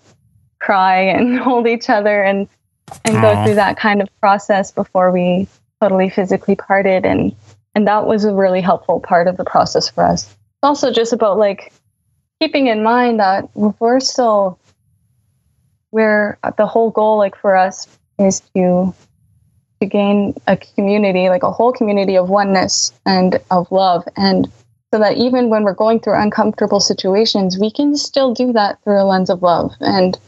cry and hold each other and go through that kind of process before we totally physically parted. And that was a really helpful part of the process for us. It's also just about like keeping in mind that where the whole goal, like for us, is to gain a community, like a whole community of oneness and of love. And so that even when we're going through uncomfortable situations, we can still do that through a lens of love. And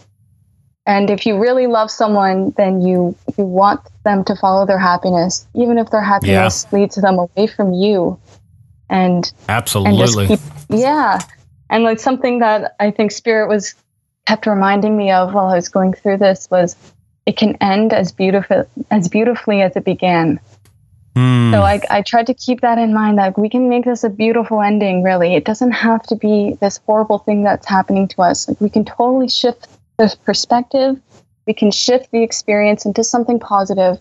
if you really love someone, then you want them to follow their happiness, even if their happiness leads them away from you. And absolutely. And like something that I think Spirit kept reminding me of while I was going through this was, it can end as beautifully as it began. So I tried to keep that in mind, that we can make this a beautiful ending, really. It doesn't have to be this horrible thing that's happening to us. Like, we can totally shift the perspective. We can shift the experience into something positive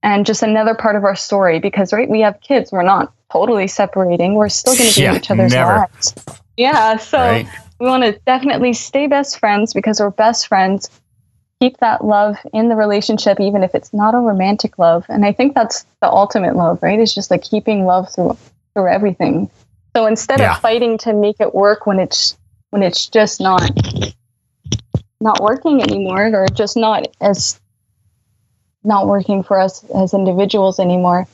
and just another part of our story, because, right, we have kids. We're not totally separating. We're still going to be in each other's lives. Yeah. So we want to definitely stay best friends, because we're best friends. Keep that love in the relationship, even if it's not a romantic love. And I think that's the ultimate love, right? It's just like keeping love through everything. So instead of fighting to make it work when it's just not working anymore, or just not working for us as individuals anymore,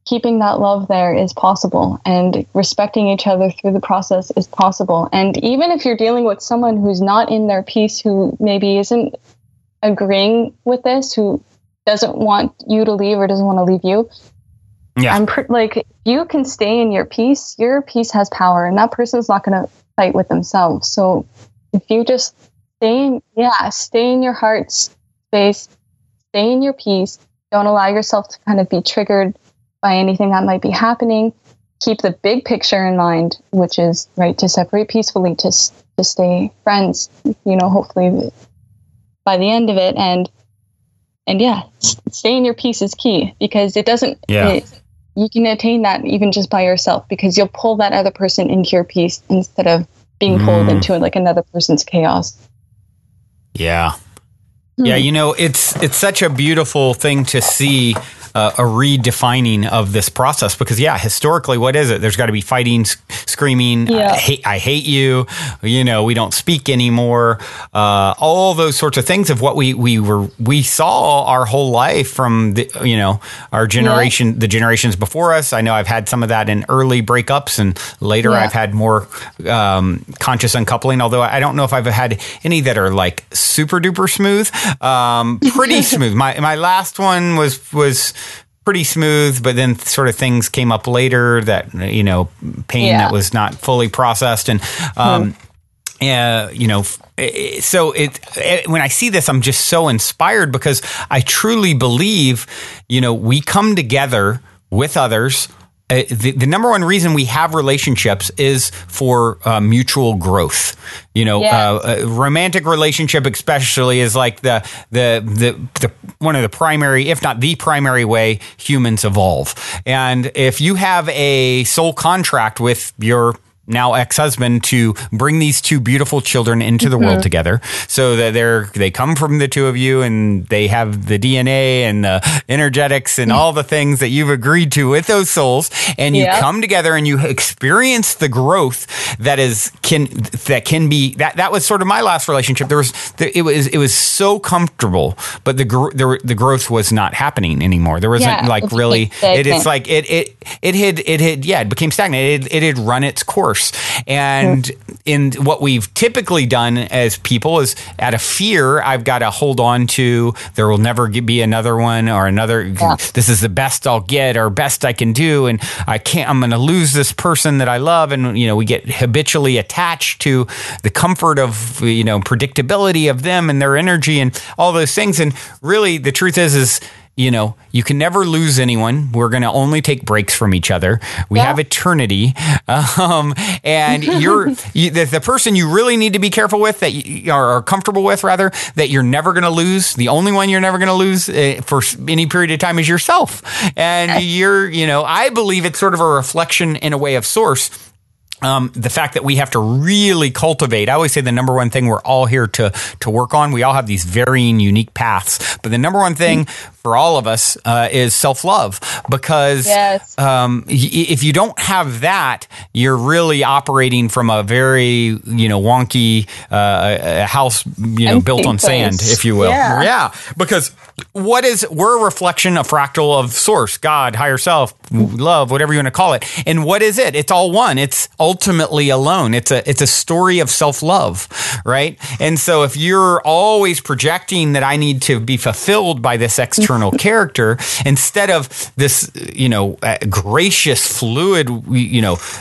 keeping that love there is possible, and respecting each other through the process is possible. And even if you're dealing with someone who's not in their peace, who maybe isn't agreeing with this, who doesn't want you to leave or doesn't want to leave you, you can stay in your peace has power, and that person's not going to fight with themselves. So if you just stay in your heart space, stay in your peace. Don't allow yourself to kind of be triggered by anything that might be happening. Keep the big picture in mind, which is right to separate peacefully, to stay friends, hopefully by the end of it. And staying in your peace is key, because it doesn't, you can attain that even just by yourself, because you'll pull that other person into your peace instead of being pulled into like another person's chaos. Yeah. Yeah, it's such a beautiful thing to see a redefining of this process, because historically, what is it? There's got to be fighting, screaming, I hate you, we don't speak anymore, all those sorts of things of what we saw our whole life from our generation, the generations before us. I know I've had some of that in early breakups, and later I've had more conscious uncoupling, although I don't know if I've had any that are like super duper smooth. Pretty smooth. My last one was pretty smooth, but then sort of things came up later that, pain that was not fully processed. And, so when I see this, I'm just so inspired, because I truly believe, we come together with others. The number one reason we have relationships is for mutual growth. A romantic relationship especially is like the one of the primary, if not the primary way humans evolve. And if you have a soul contract with your now ex-husband to bring these two beautiful children into the world together, so that they come from the two of you, and they have the DNA and the energetics and all the things that you've agreed to with those souls, and you come together and you experience the growth that can be that was sort of my last relationship. It was so comfortable, but the growth was not happening anymore. There wasn't really it became stagnant. It had run its course. And in what we've typically done as people is, out of fear, I've got to hold on to, there will never be another one, or another, this is the best I'll get, or best I can do, and I'm going to lose this person that I love. And, we get habitually attached to the comfort of, predictability of them and their energy and all those things. And really the truth is, you can never lose anyone. We're going to only take breaks from each other. We have eternity. And the person you really need to be careful with, that you are comfortable with, rather, that you're never going to lose. The only one you're never going to lose for any period of time is yourself. And I believe it's sort of a reflection in a way of Source. The fact that we have to really cultivate, I always say the number one thing we're all here to work on, we all have these varying unique paths, but the number one thing for all of us is self-love, because if you don't have that, you're really operating from a very, wonky house, built on sand, if you will. Yeah. Because we're a reflection, a fractal of Source, God, higher self, love, whatever you want to call it. And what is it? It's all one. It's ultimately alone. It's a story of self-love, right? And so if you're always projecting that I need to be fulfilled by this external character, instead of this, gracious, fluid,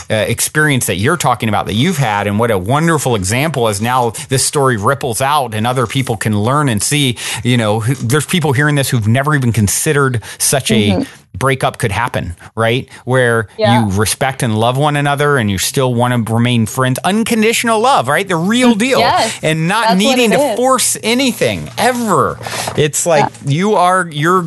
experience that you're talking about, that you've had, and what a wonderful example is now this story ripples out and other people can learn and see, there's people hearing this who've never even considered such a breakup could happen, right? Where you respect and love one another, and you still want to remain friends. Unconditional love, right? The real deal. And not needing to force anything ever. It's like you're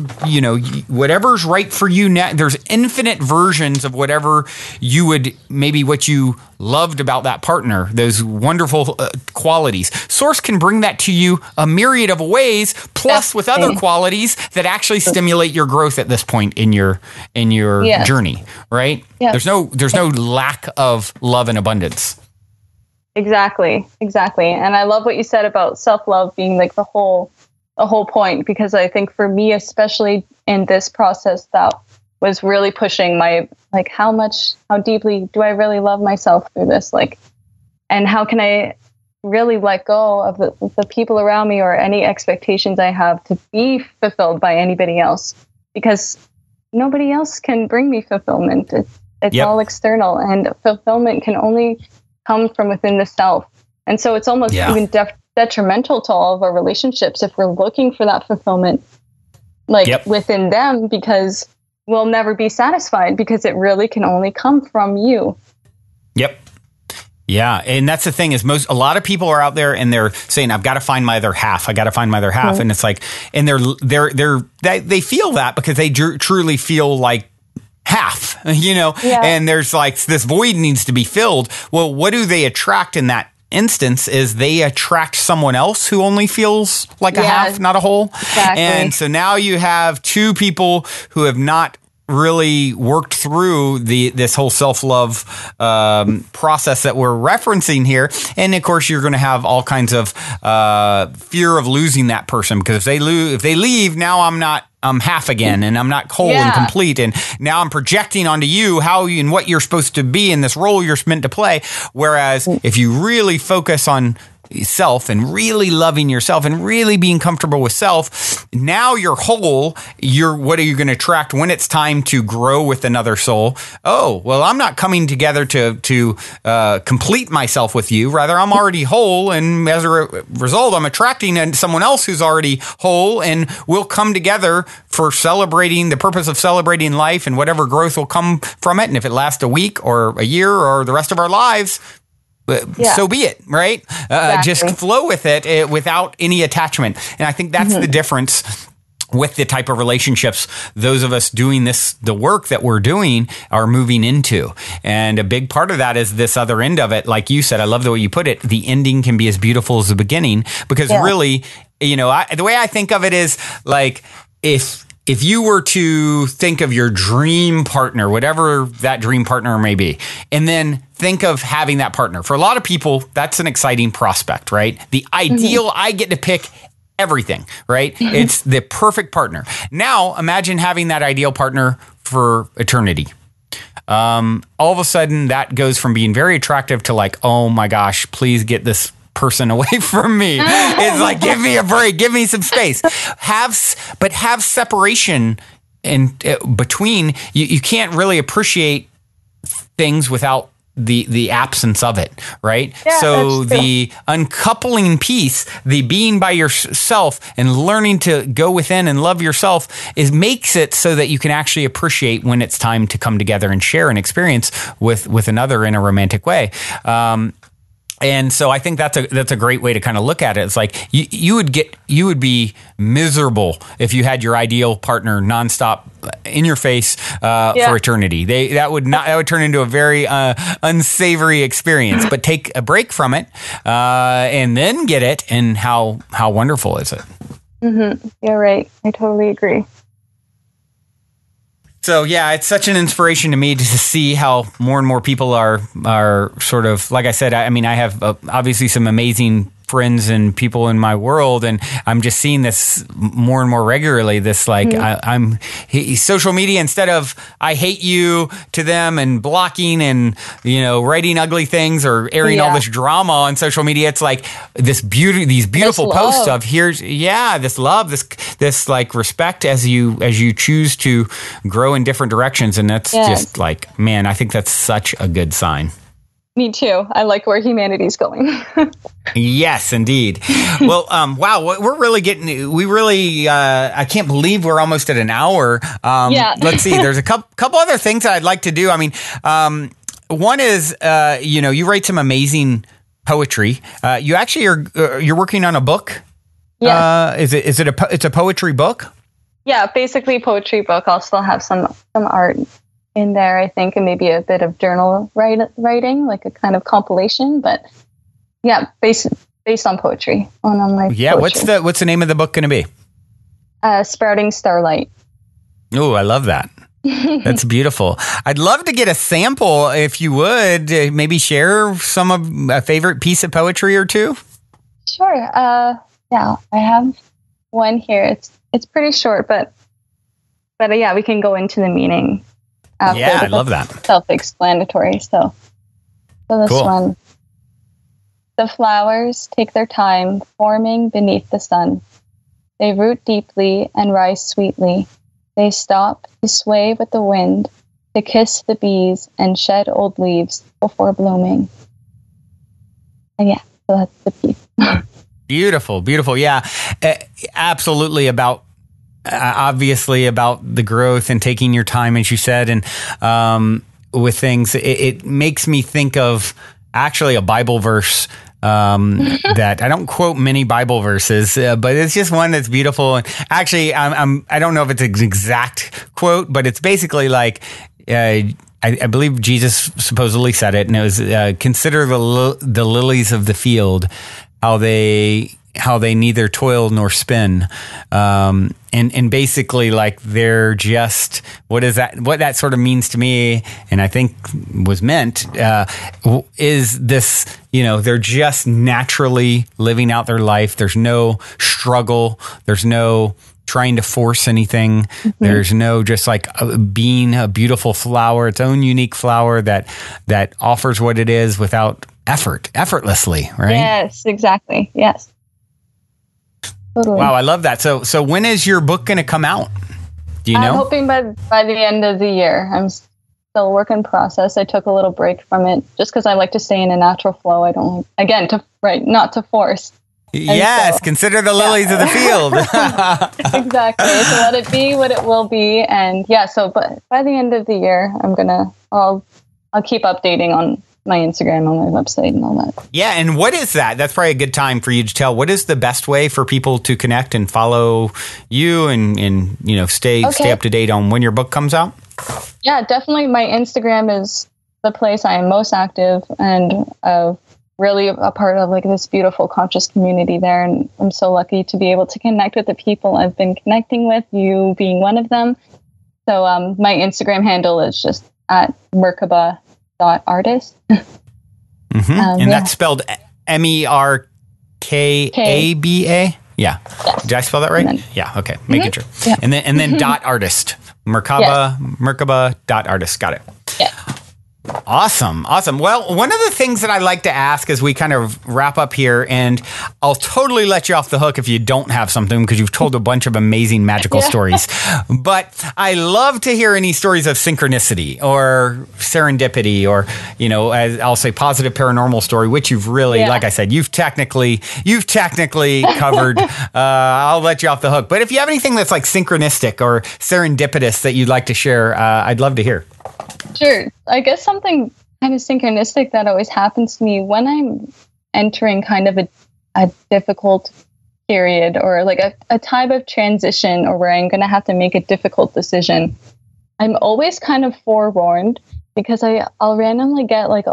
whatever's right for you now. There's infinite versions of whatever you would, maybe what you loved about that partner, those wonderful qualities. Source can bring that to you a myriad of ways, plus with other qualities that actually stimulate your growth at this point in your journey, right? There's no lack of love and abundance. Exactly. And I love what you said about self-love being like the whole point, because I think for me, especially in this process, that was really pushing my, like, how deeply do I really love myself through this? Like, and how can I really let go of the people around me, or any expectations I have to be fulfilled by anybody else, because nobody else can bring me fulfillment. It's all external, and fulfillment can only come from within the self. And so it's almost even detrimental to all of our relationships if we're looking for that fulfillment within them, because we'll never be satisfied, because it really can only come from you. Yep. Yeah. And that's the thing is a lot of people are out there and they're saying, I've got to find my other half. I got to find my other half. Mm-hmm. And it's like, and they feel that because they truly feel like half, and there's like this void needs to be filled. Well, what do they attract in that instance is they attract someone else who only feels like a half, not a whole. Exactly. And so now you have two people who have not really worked through this whole self-love process that we're referencing here. And of course, you're going to have all kinds of fear of losing that person, because if they leave, now I'm half again, and I'm not whole and complete. And now I'm projecting onto you how you and what you're supposed to be in this role you're meant to play. Whereas if you really focus on self and really loving yourself and really being comfortable with self, now you're whole. What are you going to attract when it's time to grow with another soul? Oh, well, I'm not coming together to complete myself with you. Rather, I'm already whole. And as a result, I'm attracting someone else who's already whole, and we'll come together for celebrating the purpose of celebrating life and whatever growth will come from it. And if it lasts a week or a year or the rest of our lives, so be it, right? Exactly. Just flow with it without any attachment. And I think that's the difference with the type of relationships those of us doing the work that we're doing are moving into. And a big part of that is this other end of it. Like you said, I love the way you put it. The ending can be as beautiful as the beginning, because really, the way I think of it is like, if you were to think of your dream partner, whatever that dream partner may be, and then think of having that partner. For a lot of people, that's an exciting prospect, right? The ideal, I get to pick everything, right? It's the perfect partner. Now, imagine having that ideal partner for eternity. All of a sudden, that goes from being very attractive to like, oh my gosh, please get this person away from me. It's like, give me a break, give me some space. Have separation in between. You can't really appreciate things without the absence of it, right? Yeah, so the uncoupling piece, the being by yourself and learning to go within and love yourself, makes it so that you can actually appreciate when it's time to come together and share an experience with another in a romantic way. And so I think that's a great way to kind of look at it. It's like you would be miserable if you had your ideal partner nonstop in your face for eternity. That would turn into a very unsavory experience. But take a break from it and then get it, and how wonderful is it? Mm-hmm. You're right. I totally agree. So yeah, it's such an inspiration to me to see how more and more people are sort of, like I said, I mean, I have obviously some amazing friends and people in my world, and I'm just seeing this more and more regularly. This like social media, instead of I hate you to them and blocking and writing ugly things or airing all this drama on social media, it's like these beautiful posts of this love, this like respect as you choose to grow in different directions, and that's just like, man, I think that's such a good sign. Me too. I like where humanity's going. Yes, indeed. Well, wow, I can't believe we're almost at an hour. Let's see. There's a couple other things that I'd like to do. I mean, one is, you write some amazing poetry. You actually you're working on a book. Yeah. It's a poetry book? Yeah, basically poetry book. I'll still have some art in there, I think, and maybe a bit of journal writing, like a kind of compilation, but based on poetry, on my poetry. What's the name of the book going to be? Sprouting Starlight. Oh, I love that. That's beautiful. I'd love to get a sample, if you would. Maybe share a favorite piece of poetry or two. Sure. I have one here. It's pretty short, but we can go into the meaning. I love that. Self-explanatory. So this one. The flowers take their time forming beneath the sun. They root deeply and rise sweetly. They stop to sway with the wind, to kiss the bees and shed old leaves before blooming. And so that's the piece. Beautiful, beautiful. Yeah, absolutely about obviously about the growth and taking your time, as you said, and with things, it makes me think of actually a Bible verse that I don't quote many Bible verses, but it's just one that's beautiful. And actually, I don't know if it's an exact quote, but it's basically like. I believe Jesus supposedly said it, and it was consider the lilies of the field, how they neither toil nor spin, and basically like they're just what that sort of means to me, and I think was meant is this, they're just naturally living out their life. There's no struggle. There's no trying to force anything. Mm-hmm. There's no just like being a beautiful flower, its own unique flower that offers what it is without effortlessly, right? Yes, exactly. Yes. Totally. Wow, I love that. So when is your book going to come out? Do you know? I'm hoping by the end of the year. I'm still a work in process. I took a little break from it just because I like to stay in a natural flow. I don't not to force. Yes, consider the lilies of the field. Exactly. So let it be what it will be. And but by the end of the year, I'll keep updating on my Instagram, on my website and all that. Yeah. And what is that? That's probably a good time for you to tell. What is the best way for people to connect and follow you and stay up to date on when your book comes out? Yeah, definitely. My Instagram is the place I am most active and really a part of like this beautiful conscious community there. And I'm so lucky to be able to connect with the people I've been connecting with, you being one of them. So my Instagram handle is just at Merkava.artist. Mm-hmm. And that's spelled Merkaba? Yeah. Yes. Did I spell that right? Yeah. Okay. Making sure. Yeah. And then .artist. Merkava, yes. Merkava.artist. Got it. Yeah. Awesome. Well, one of the things that I like to ask as we kind of wrap up here, and I'll totally let you off the hook if you don't have something because you've told a bunch of amazing magical stories, but I love to hear any stories of synchronicity or serendipity or, as I'll say, positive paranormal story, which you've really, like I said, you've technically covered. I'll let you off the hook. But if you have anything that's like synchronistic or serendipitous that you'd like to share, I'd love to hear. Sure. I guess something kind of synchronistic that always happens to me when I'm entering kind of a difficult period or like a time of transition or where I'm going to have to make a difficult decision. I'm always kind of forewarned because I'll randomly get like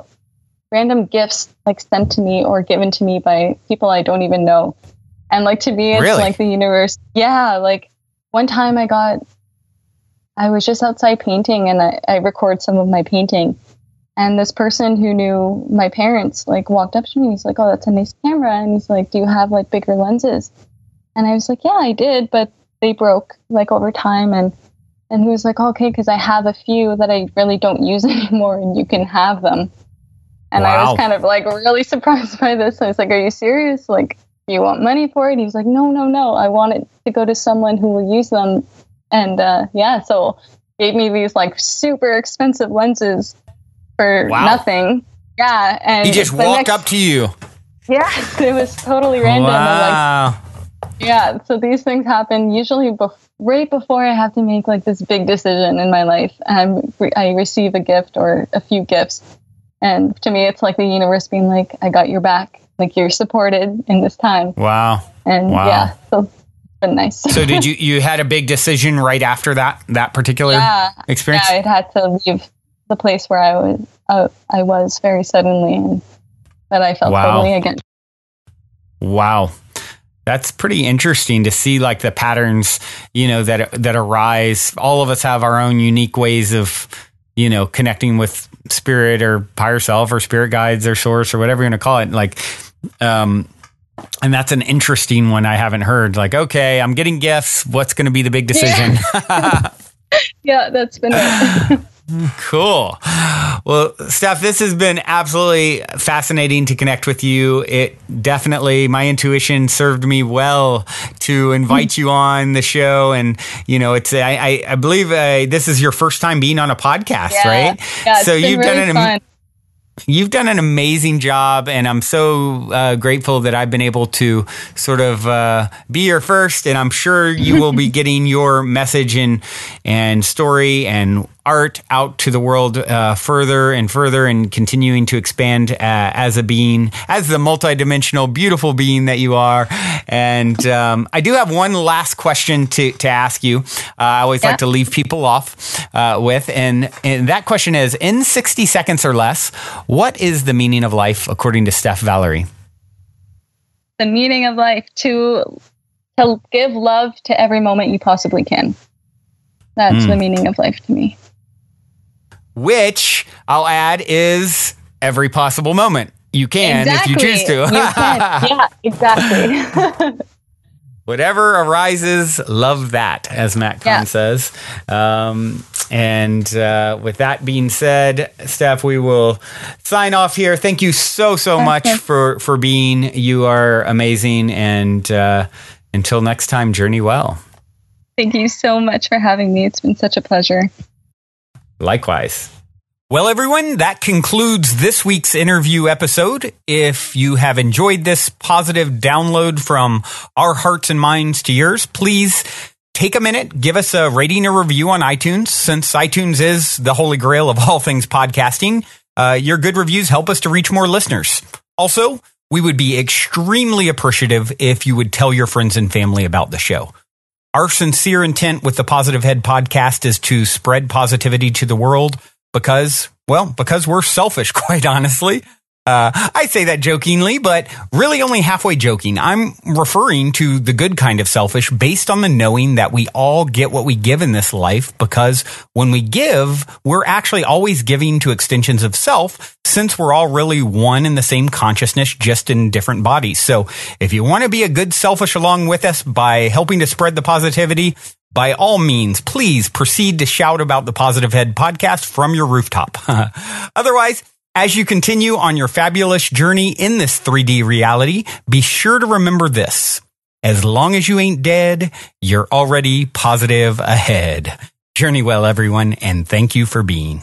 random gifts like sent to me or given to me by people I don't even know. And like to me, it's like the universe. Yeah. Like one time I was just outside painting and I record some of my painting. And this person who knew my parents like walked up to me and he's like, "Oh, that's a nice camera." And he's like, "Do you have like bigger lenses?" And I was like, "Yeah, I did, but they broke like over time." And he was like, "Okay, because I have a few that I really don't use anymore and you can have them." And I was kind of like really surprised by this. I was like, "Are you serious? Like, you want money for it?" He's like, No. I want it to go to someone who will use them. And so gave me these like super expensive lenses for nothing. Yeah. And he just walked up to you. Yeah, it was totally random. Wow. Yeah. So these things happen usually right before I have to make like this big decision in my life. I receive a gift or a few gifts. And to me, it's like the universe being like, "I got your back. Like you're supported in this time." Wow. And so been nice. So did you had a big decision right after that particular experience? Yeah, I had to leave the place where I was very suddenly, but I felt totally again. Wow. That's pretty interesting to see like the patterns, that arise. All of us have our own unique ways of, connecting with spirit or higher self or spirit guides or source or whatever you're going to call it. Like, and that's an interesting one I haven't heard. Like, okay, I'm getting gifts. What's going to be the big decision? Yeah, that's been it. Cool. Well, Steph, this has been absolutely fascinating to connect with you. It definitely, my intuition served me well to invite you on the show. And, it's, I believe this is your first time being on a podcast, right? Yeah, so you've really done fun. You've done an amazing job, and I'm so grateful that I've been able to sort of be your first, and I'm sure you will be getting your message and story and art out to the world further and further, and continuing to expand as a being, as the multidimensional, beautiful being that you are. And I do have one last question to ask you. I always like to leave people off with, and that question is, in 60 seconds or less, what is the meaning of life according to Steph Valerie? The meaning of life, to give love to every moment you possibly can. That's the meaning of life to me. Which, I'll add, is every possible moment you can, if you choose to. You can. Yeah, exactly. Whatever arises, love that, as Matt Kahn says. And with that being said, Steph, we will sign off here. Thank you so much for being. You are amazing. And until next time, journey well. Thank you so much for having me. It's been such a pleasure. Likewise. Well, everyone, that concludes this week's interview episode. If you have enjoyed this positive download from our hearts and minds to yours, please take a minute, give us a rating or review on iTunes, since iTunes is the holy grail of all things podcasting. Your good reviews help us to reach more listeners. Also, we would be extremely appreciative if you would tell your friends and family about the show. Our sincere intent with the Positive Head podcast is to spread positivity to the world because we're selfish, quite honestly. I say that jokingly, but really only halfway joking. I'm referring to the good kind of selfish based on the knowing that we all get what we give in this life, because when we give, we're actually always giving to extensions of self, since we're all really one in the same consciousness, just in different bodies. So if you want to be a good selfish along with us by helping to spread the positivity, by all means, please proceed to shout about the Positive Head podcast from your rooftop. Otherwise, as you continue on your fabulous journey in this 3D reality, be sure to remember this. As long as you ain't dead, you're already positive ahead. Journey well, everyone, and thank you for being.